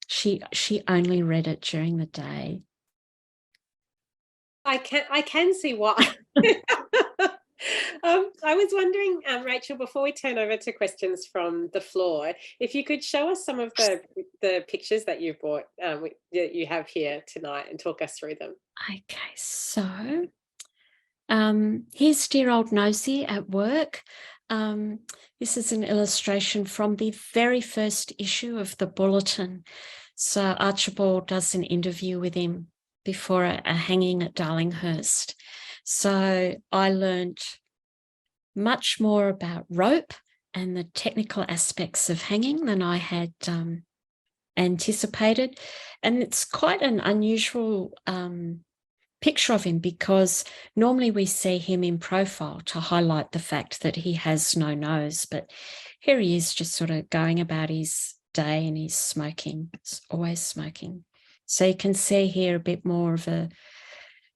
She only read it during the day. I can see why. I was wondering, Rachel, before we turn over to questions from the floor, if you could show us some of the pictures that you've brought, that you have here tonight, and talk us through them. Okay, so here's dear old Nosey at work. This is an illustration from the very first issue of the Bulletin. So Archibald does an interview with him before a hanging at Darlinghurst. So I learnt much more about rope and the technical aspects of hanging than I had anticipated. And it's quite an unusual picture of him, because normally we see him in profile to highlight the fact that he has no nose, but here he is just sort of going about his day and he's smoking. It's always smoking. So you can see here a bit more of a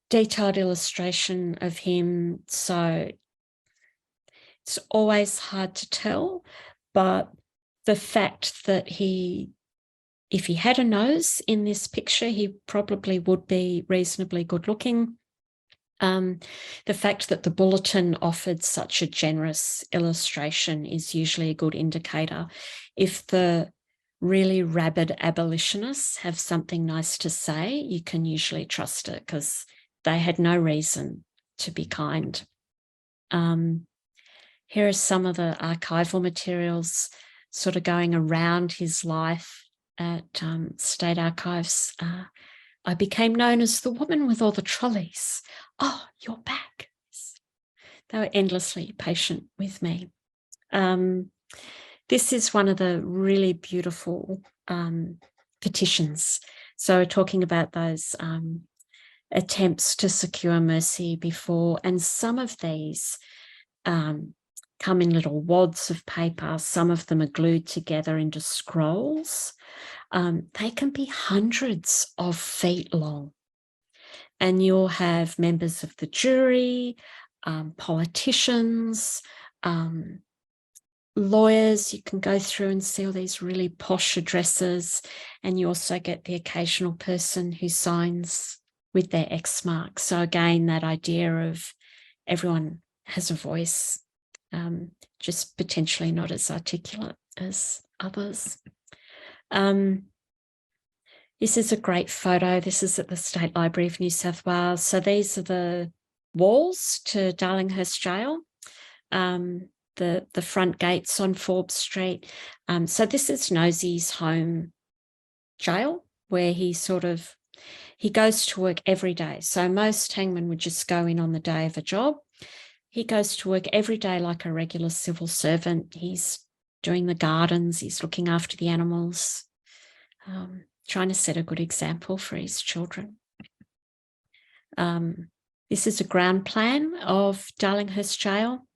detailed illustration of him. So it's always hard to tell, but the fact that if he had a nose in this picture, he probably would be reasonably good looking. The fact that the bulletin offered such a generous illustration is usually a good indicator. If the really rabid abolitionists have something nice to say, you can usually trust it, because they had no reason to be kind. Here are some of the archival materials sort of going around his life at State Archives. I became known as the woman with all the trolleys. Oh, you're back. They were endlessly patient with me. This is one of the really beautiful petitions. So talking about those attempts to secure mercy before, and some of these come in little wads of paper. Some of them are glued together into scrolls. They can be hundreds of feet long. And you'll have members of the jury, politicians, lawyers. You can go through and see all these really posh addresses, and you also get the occasional person who signs with their X mark. So again, that idea of everyone has a voice, just potentially not as articulate as others. This is a great photo. This is at the State Library of New South Wales. So these are the walls to Darlinghurst Jail, the front gates on Forbes Street. So this is Nosey's home jail, where he goes to work every day. So most hangmen would just go in on the day of a job. He goes to work every day like a regular civil servant. He's doing the gardens, he's looking after the animals, trying to set a good example for his children. This is a ground plan of Darlinghurst Jail.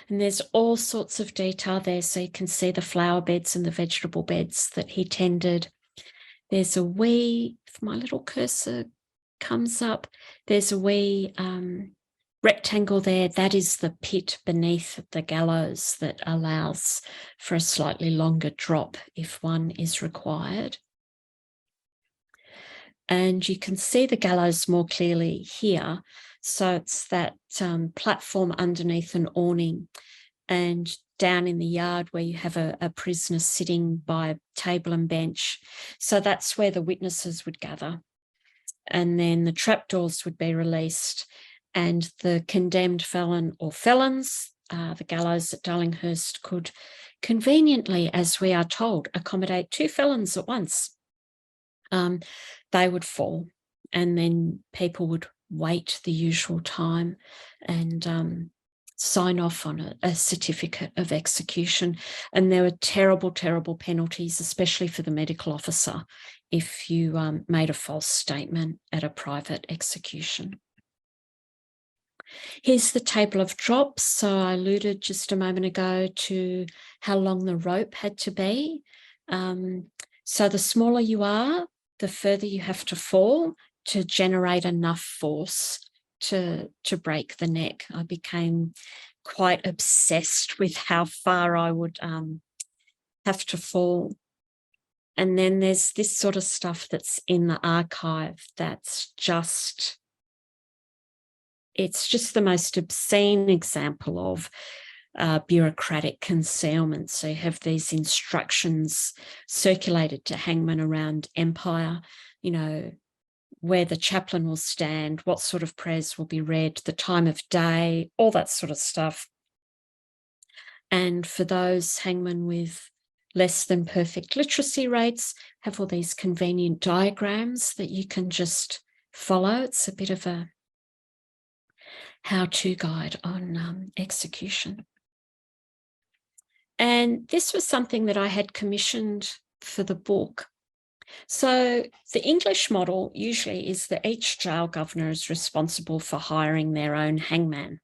And there's all sorts of detail there. So you can see the flower beds and the vegetable beds that he tended. There's a wee, if my little cursor comes up, there's a wee rectangle there. That is the pit beneath the gallows that allows for a slightly longer drop if one is required. And you can see the gallows more clearly here. So it's that platform underneath an awning, and down in the yard where you have a prisoner sitting by a table and bench. So that's where the witnesses would gather. And then the trapdoors would be released, and the condemned felon or felons, the gallows at Darlinghurst, could conveniently, as we are told, accommodate 2 felons at once. They would fall, and then people would wait the usual time and sign off on a certificate of execution. And there were terrible, terrible penalties, especially for the medical officer, if you made a false statement at a private execution. Here's the table of drops. So I alluded just a moment ago to how long the rope had to be. So the smaller you are, the further you have to fall to generate enough force to break the neck. I became quite obsessed with how far I would have to fall. And then there's this sort of stuff that's in the archive that's just, it's just the most obscene example of bureaucratic concealment. So you have these instructions circulated to hangmen around empire, you know, where the chaplain will stand, what sort of prayers will be read, the time of day, all that sort of stuff. And for those hangmen with less than perfect literacy rates, have all these convenient diagrams that you can just follow. It's a bit of a how-to guide on execution. And this was something that I had commissioned for the book. So the English model usually is that each jail governor is responsible for hiring their own hangman.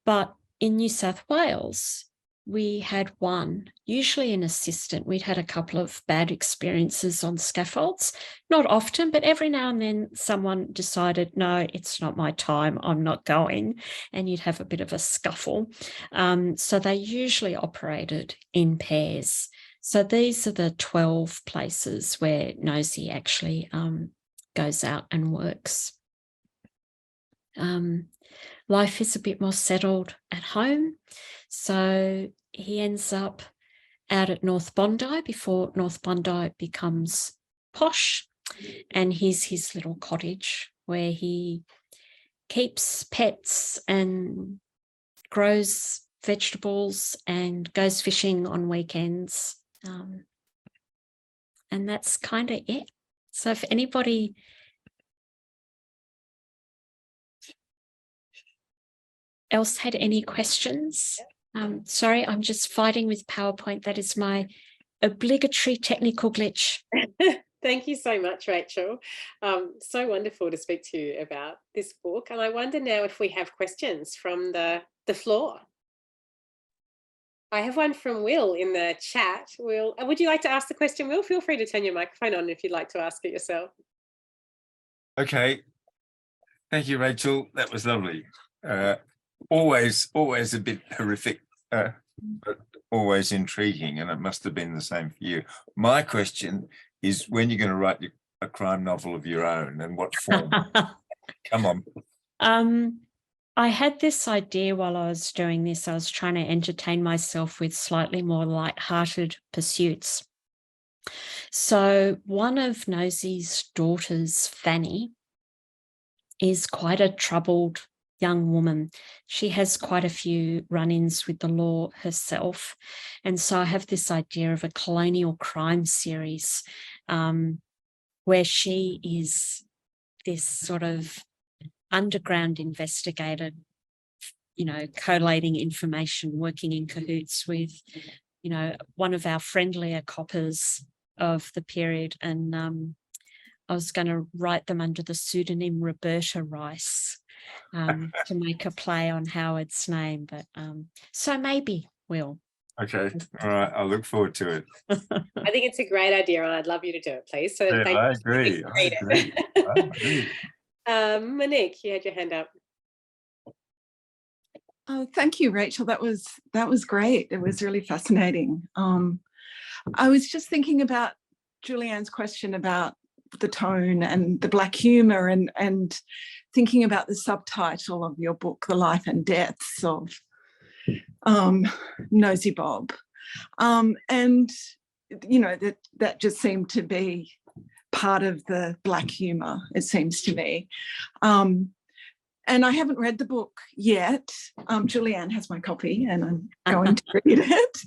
But in New South Wales, we had one, usually an assistant. We'd had a couple of bad experiences on scaffolds, not often, but every now and then someone decided, no, it's not my time, I'm not going, and you'd have a bit of a scuffle. So they usually operated in pairs. So these are the 12 places where Nosey actually goes out and works. Life is a bit more settled at home. So he ends up out at North Bondi before North Bondi becomes posh. And here's his little cottage where he keeps pets and grows vegetables and goes fishing on weekends. And that's kind of it. So if anybody else had any questions? Sorry, I'm just fighting with PowerPoint. That is my obligatory technical glitch. Thank you so much, Rachel. So wonderful to speak to you about this book. And I wonder now if we have questions from the floor. I have one from Will in the chat. Will, would you like to ask the question, Will? Feel free to turn your microphone on if you'd like to ask it yourself. Okay. Thank you, Rachel. That was lovely. Always a bit horrific, but always intriguing, and it must have been the same for you. My question is, when you're going to write a crime novel of your own, and what form? Come on. I had this idea while I was doing this. I was trying to entertain myself with slightly more light-hearted pursuits. So one of Nosey's daughters, Fanny, is quite a troubled young woman. She has quite a few run-ins with the law herself. And so I have this idea of a colonial crime series where she is this sort of underground investigator, you know, collating information, working in cahoots with, you know, one of our friendlier coppers of the period. And I was going to write them under the pseudonym Roberta Rice to make a play on Howard's name. But so maybe Will. Okay. All right. I'll look forward to it. I think it's a great idea, and I'd love you to do it, please. So Yeah, I agree. I agree. Monique, you had your hand up. Oh, thank you, Rachel. That was great. It was really fascinating. I was just thinking about Julieanne's question about the tone and the black humour, and thinking about the subtitle of your book, The Life and Deaths of Nosey Bob. And, you know, that just seemed to be part of the black humour, it seems to me. And I haven't read the book yet. Julieanne has my copy and I'm going to read it.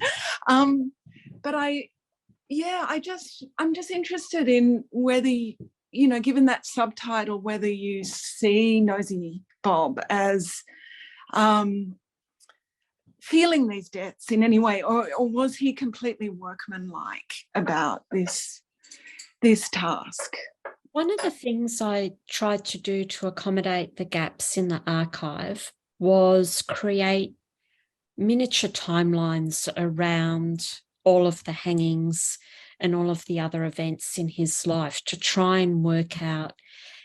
But I'm just interested in whether, you know, given that subtitle, whether you see Nosey Bob as feeling these deaths in any way, or was he completely workmanlike about this task? One of the things I tried to do to accommodate the gaps in the archive was create miniature timelines around all of the hangings and all of the other events in his life, to try and work out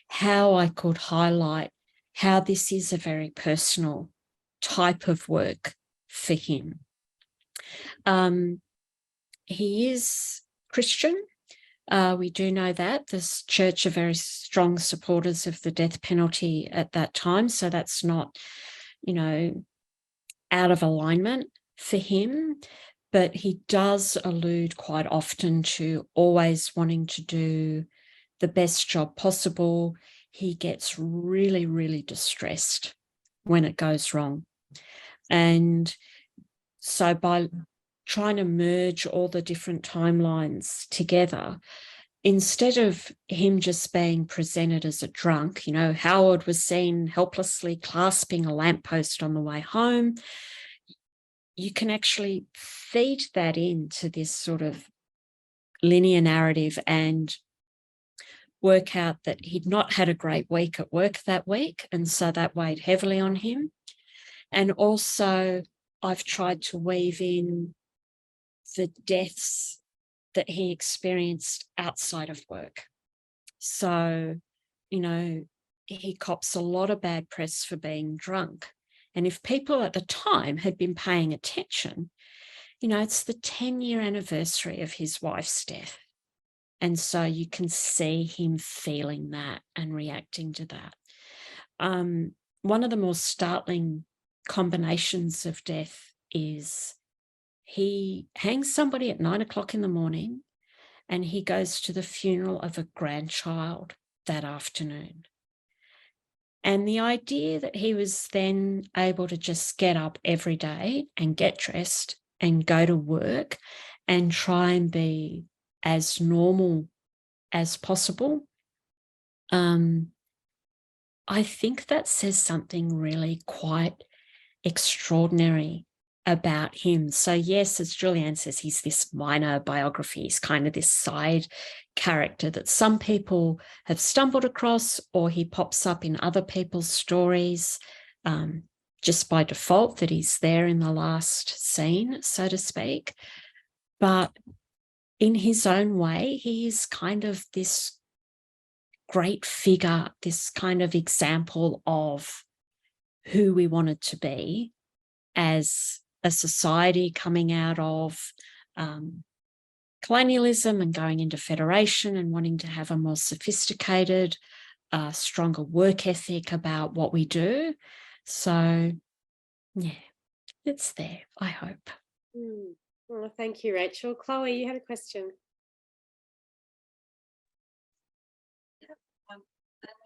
how I could highlight how this is a very personal type of work for him. He is Christian. We do know that. The church are very strong supporters of the death penalty at that time. So that's not, you know, out of alignment for him. But he does allude quite often to always wanting to do the best job possible. He gets really, really distressed when it goes wrong. And so by trying to merge all the different timelines together, instead of him just being presented as a drunk, you know, Howard was seen helplessly clasping a lamppost on the way home. You can actually feed that into this sort of linear narrative and work out that he'd not had a great week at work that week, and so that weighed heavily on him. And also, I've tried to weave in the deaths that he experienced outside of work. So, you know, he cops a lot of bad press for being drunk. And if people at the time had been paying attention, you know, it's the 10-year anniversary of his wife's death. And so you can see him feeling that and reacting to that. One of the more startling combinations of death is he hangs somebody at 9 o'clock in the morning and he goes to the funeral of a grandchild that afternoon. And the idea that he was then able to just get up every day and get dressed and go to work and try and be as normal as possible, I think that says something really quite extraordinary about him. So yes, as Julieanne says, he's this minor biography. He's kind of this side character that some people have stumbled across, or he pops up in other people's stories just by default, that he's there in the last scene, so to speak. But in his own way, he is kind of this great figure, this kind of example of who we wanted to be as a society coming out of colonialism and going into federation and wanting to have a more sophisticated, stronger work ethic about what we do. So, yeah, it's there, I hope. Oh, thank you, Rachel. Chloe, you had a question.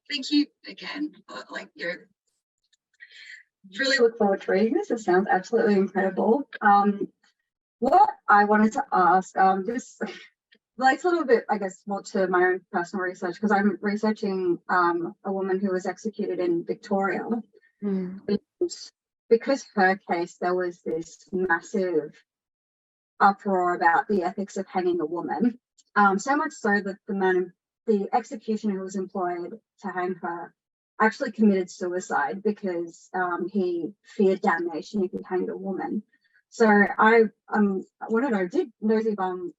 Thank you again. Really look forward to reading this. It sounds absolutely incredible. What I wanted to ask, just like a little bit, I guess, more to my own personal research, because I'm researching a woman who was executed in Victoria. And because her case, there was this massive uproar about the ethics of hanging a woman. So much so that the executioner who was employed to hang her actually committed suicide because he feared damnation if he hanged a woman. So I want to know, did Nosey Bob,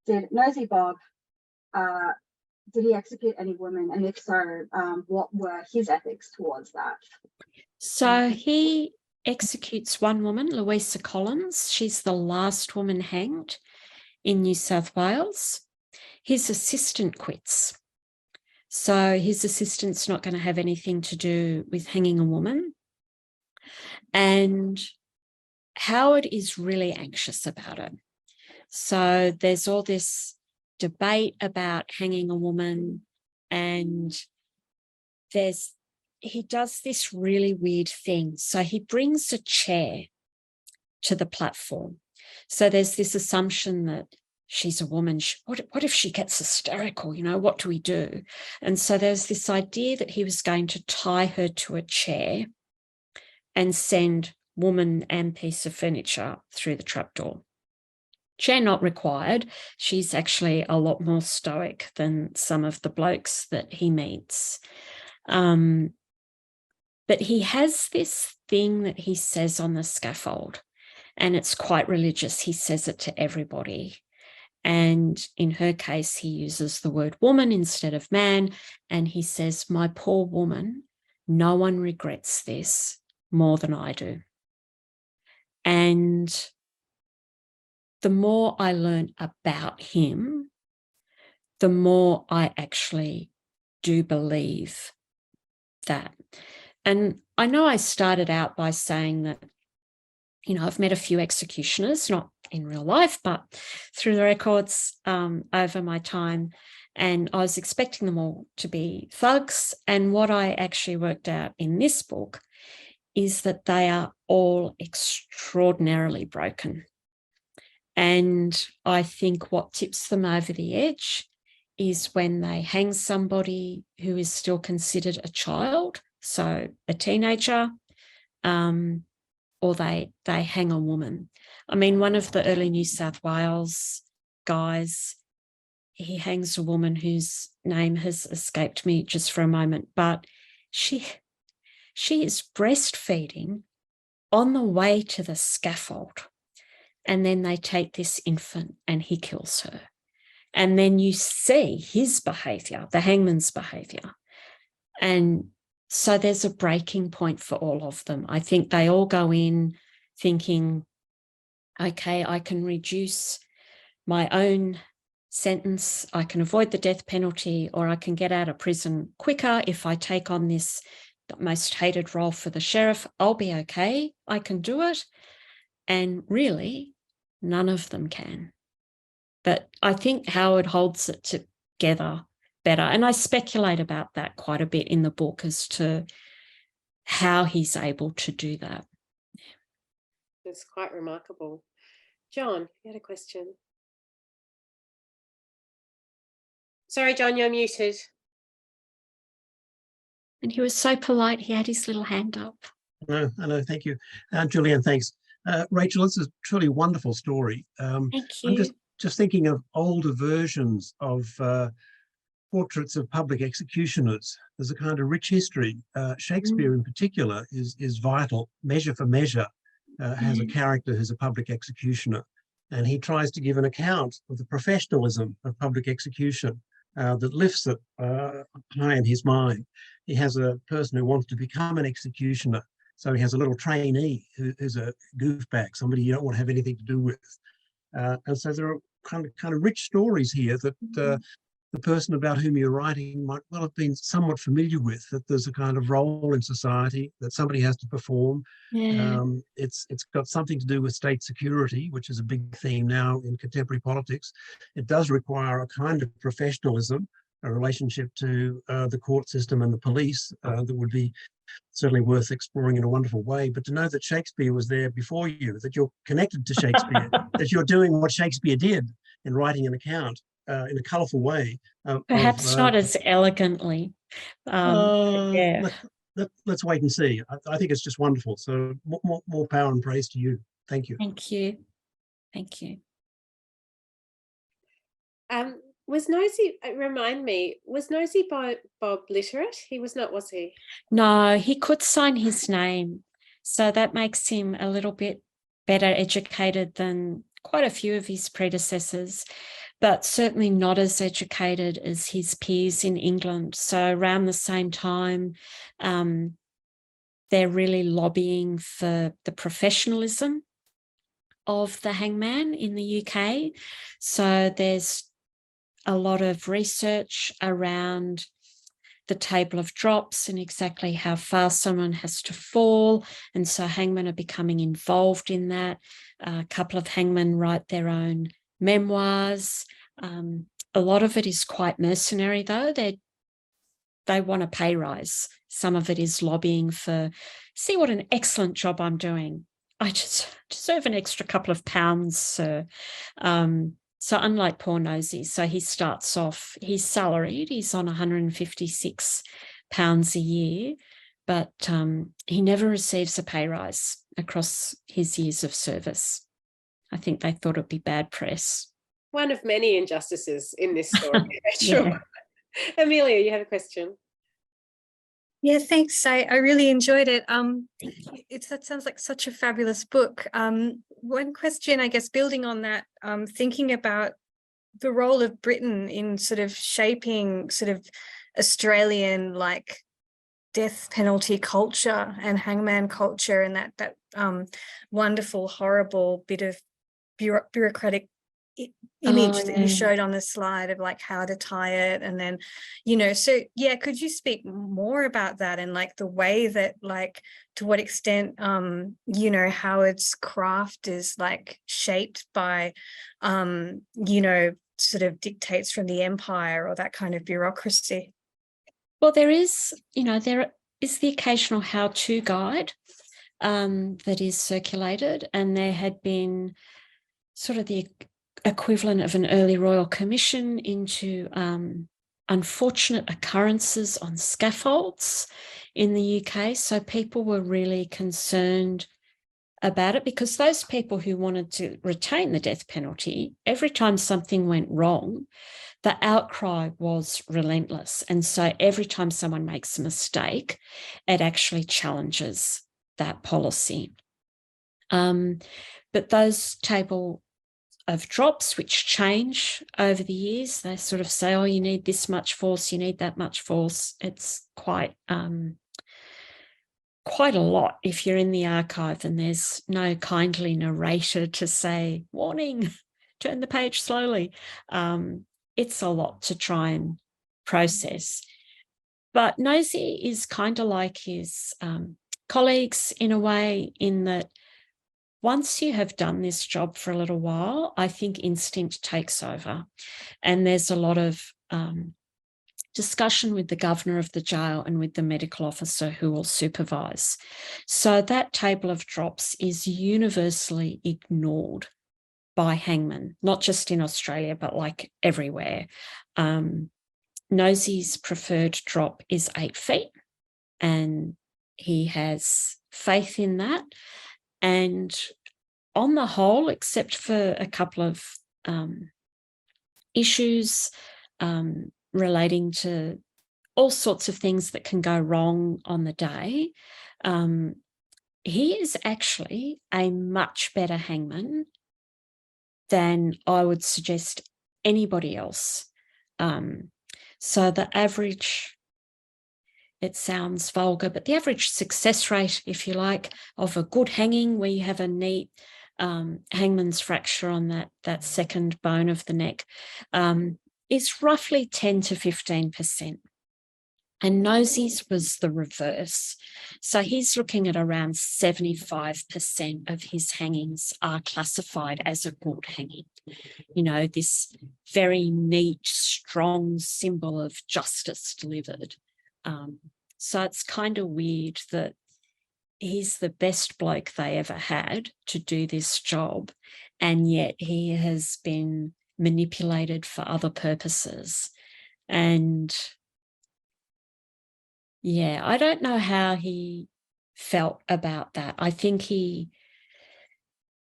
did Nosey Bob, did he execute any women? And if so, what were his ethics towards that? So he executes one woman, Louisa Collins. She's the last woman hanged in New South Wales. His assistant quits. So his assistant's not going to have anything to do with hanging a woman. And Howard is really anxious about it. So there's all this debate about hanging a woman, and he does this really weird thing. So he brings a chair to the platform. So there's this assumption that she's a woman. What if she gets hysterical? You know, what do we do? And so there's this idea that he was going to tie her to a chair and send woman and piece of furniture through the trapdoor. Chair not required. She's actually a lot more stoic than some of the blokes that he meets. But he has this thing that he says on the scaffold, and it's quite religious. He says it to everybody. And in her case, he uses the word woman instead of man. And he says, "My poor woman, no one regrets this more than I do." And the more I learn about him, the more I actually do believe that. And I know I started out by saying that, you know, I've met a few executioners, not in real life, but through the records over my time. And I was expecting them all to be thugs. And what I actually worked out in this book is that they are all extraordinarily broken. And I think what tips them over the edge is when they hang somebody who is still considered a child, so a teenager, or they hang a woman. I mean, one of the early New South Wales guys, he hangs a woman whose name has escaped me just for a moment, but she is breastfeeding on the way to the scaffold. And then they take this infant and he kills her. And then you see his behaviour, the hangman's behaviour. And so there's a breaking point for all of them. I think they all go in thinking, okay, I can reduce my own sentence, I can avoid the death penalty, or I can get out of prison quicker if I take on this most hated role for the sheriff. I'll be okay, I can do it. And really, none of them can. But I think Howard holds it together better. And I speculate about that quite a bit in the book as to how he's able to do that. It's quite remarkable. John, you had a question. Sorry, John, you're muted. And he was so polite, he had his little hand up. No, thank you. Julieanne, thanks. Rachel, this is a truly wonderful story. Thank you. I'm just thinking of older versions of portraits of public executioners. There's a kind of rich history. Shakespeare in particular is vital. Measure for Measure has a character who's a public executioner, and he tries to give an account of the professionalism of public execution that lifts it high in his mind. He has a person who wants to become an executioner, so he has a little trainee who's a goofbag, somebody you don't want to have anything to do with. And so there are kind of rich stories here that the person about whom you're writing might well have been somewhat familiar with, that there's a kind of role in society that somebody has to perform. Yeah. It's got something to do with state security, which is a big theme now in contemporary politics. It does require a kind of professionalism, a relationship to the court system and the police that would be certainly worth exploring in a wonderful way. But to know that Shakespeare was there before you, that you're connected to Shakespeare, that you're doing what Shakespeare did in writing an account in a colourful way. Perhaps not as elegantly. Yeah. Let's wait and see. I think it's just wonderful. So more power and praise to you. Thank you. Thank you. Thank you. Was Nosey, remind me, was Nosey Bob literate? He was not, was he? No, he could sign his name. So that makes him a little bit better educated than quite a few of his predecessors, but certainly not as educated as his peers in England. So around the same time, they're really lobbying for the professionalism of the hangman in the UK. So there's a lot of research around the table of drops and exactly how far someone has to fall. And so hangmen are becoming involved in that. A couple of hangmen write their own memoirs. A lot of it is quite mercenary, though. They want a pay rise. Some of it is lobbying for, see what an excellent job I'm doing. I just deserve an extra couple of pounds, sir. So unlike poor Nosey, so he starts off, he's salaried, he's on £156 a year, but he never receives a pay rise across his years of service. I think they thought it'd be bad press. One of many injustices in this story. Sure. Amelia, you have a question. Yeah, thanks. I really enjoyed it. That sounds like such a fabulous book. One question, I guess, building on that, thinking about the role of Britain in sort of shaping sort of Australian like death penalty culture and hangman culture, and that wonderful, horrible bit of bureaucratic image that you showed on the slide of like how to tie it, and then so yeah, could you speak more about that and like the way that like to what extent Howard's craft is like shaped by sort of dictates from the empire or that kind of bureaucracy? Well, there is the occasional how-to guide that is circulated, and there had been sort of the equivalent of an early royal commission into unfortunate occurrences on scaffolds in the UK. So people were really concerned about it, because those people who wanted to retain the death penalty, every time something went wrong, the outcry was relentless. And so every time someone makes a mistake, it actually challenges that policy. But those table of drops, which change over the years, they sort of say, oh, you need this much force, you need that much force. It's quite a lot if you're in the archive and there's no kindly narrator to say, warning, turn the page slowly. It's a lot to try and process. But Nosey is kind of like his colleagues in a way, in that once you have done this job for a little while, I think instinct takes over. And there's a lot of discussion with the governor of the jail and with the medical officer who will supervise. So that table of drops is universally ignored by hangmen, not just in Australia, but like everywhere. Nosey's preferred drop is 8 feet, and he has faith in that. And on the whole, except for a couple of issues relating to all sorts of things that can go wrong on the day, he is actually a much better hangman than I would suggest anybody else. So the average, it sounds vulgar, but the average success rate, if you like, of a good hanging where you have a neat hangman's fracture on that second bone of the neck is roughly 10 to 15%. And Nosey's was the reverse. So he's looking at around 75% of his hangings are classified as a good hanging. You know, this very neat, strong symbol of justice delivered. So it's kind of weird that he's the best bloke they ever had to do this job, and yet he has been manipulated for other purposes. And yeah, I don't know how he felt about that. I think he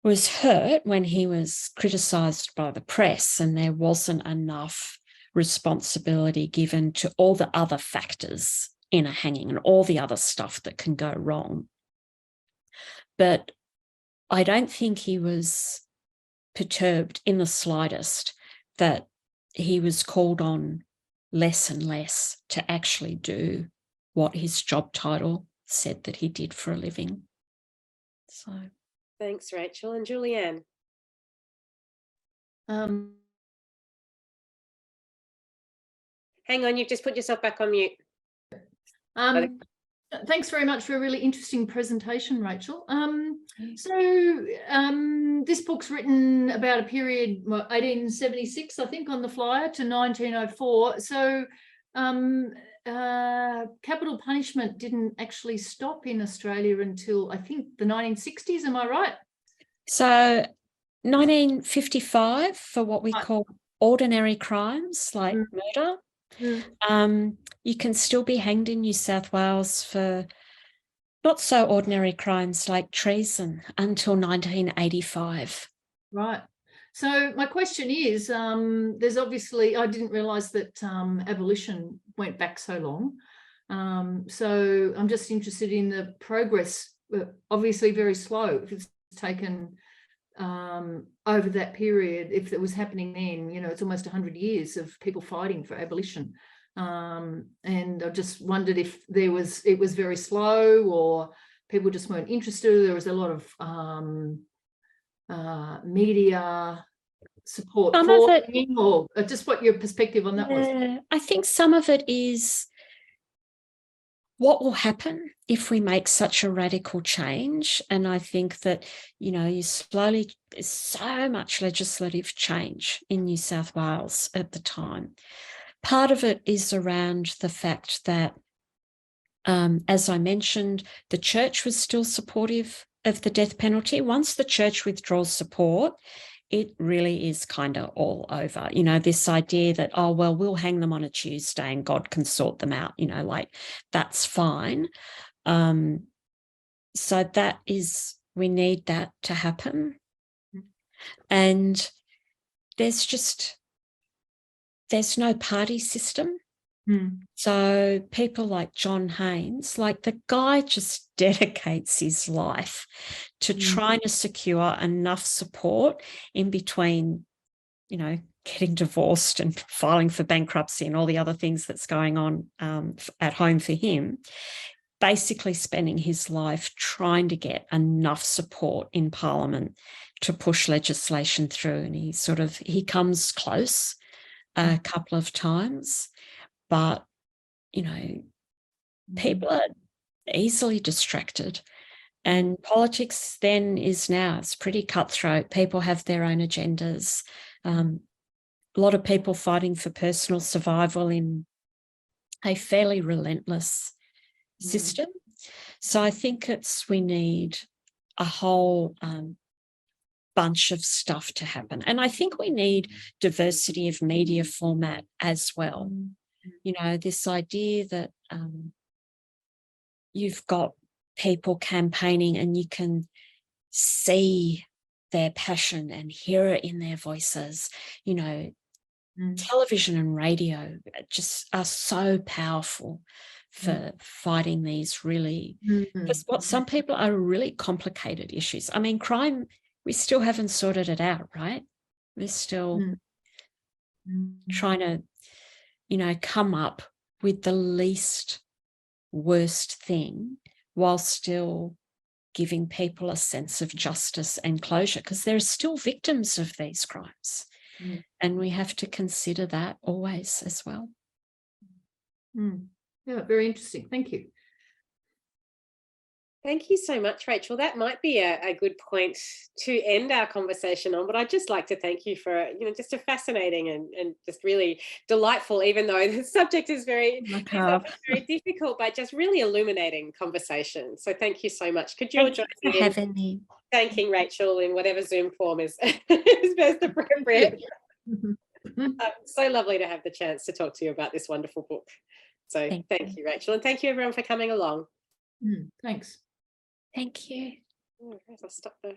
was hurt when he was criticised by the press and there wasn't enough responsibility given to all the other factors in a hanging and all the other stuff that can go wrong. But I don't think he was perturbed in the slightest that he was called on less and less to actually do what his job title said that he did for a living. So thanks, Rachel. And Julieanne? Hang on, you've just put yourself back on mute. Thanks very much for a really interesting presentation, Rachel. This book's written about a period, 1876, I think, on the flyer, to 1904. So capital punishment didn't actually stop in Australia until, I think, the 1960s. Am I right? So 1955 for what we call ordinary crimes like murder. You can still be hanged in New South Wales for not so ordinary crimes like treason until 1985. Right. So my question is, there's obviously, I didn't realise that abolition went back so long. So I'm just interested in the progress, obviously very slow, if it's taken over that period, if it was happening then, you know, it's almost 100 years of people fighting for abolition. And I just wondered if it was very slow, or people just weren't interested. There was a lot of media support for it, or just what your perspective on that was. I think some of it is what will happen if we make such a radical change. And I think that, you know, there's so much legislative change in New South Wales at the time. Part of it is around the fact that, as I mentioned, the church was still supportive of the death penalty. Once the church withdraws support, it really is kind of all over. You know, this idea that, oh, well, we'll hang them on a Tuesday and God can sort them out, you know, like that's fine. So that is, we need that to happen. And there's no party system. So people like John Haynes, like the guy just dedicates his life to trying to secure enough support in between, you know, getting divorced and filing for bankruptcy and all the other things that's going on at home for him, basically spending his life trying to get enough support in Parliament to push legislation through. And he comes close a couple of times, but, you know, people are easily distracted. And politics then is now, it's pretty cutthroat. People have their own agendas. A lot of people fighting for personal survival in a fairly relentless system. So I think we need a whole bunch of stuff to happen. And I think we need diversity of media format as well. You know, this idea that you've got people campaigning and you can see their passion and hear it in their voices. You know, television and radio just are so powerful for fighting these really, what some people are really complicated issues. I mean, crime, we still haven't sorted it out, right? We're still trying to, you know, come up with the least worst thing while still giving people a sense of justice and closure, because there are still victims of these crimes. And we have to consider that always as well. Yeah, very interesting. Thank you. Thank you so much, Rachel. That might be a good point to end our conversation on, but I'd just like to thank you for, you know, just a fascinating and just really delightful, even though the subject is very difficult, but just really illuminating conversation. So thank you so much. Could you all join me in thanking Rachel in whatever Zoom form is best appropriate? So lovely to have the chance to talk to you about this wonderful book. So thank you, Rachel, and thank you everyone for coming along. Thanks. Thank you. I'll stop the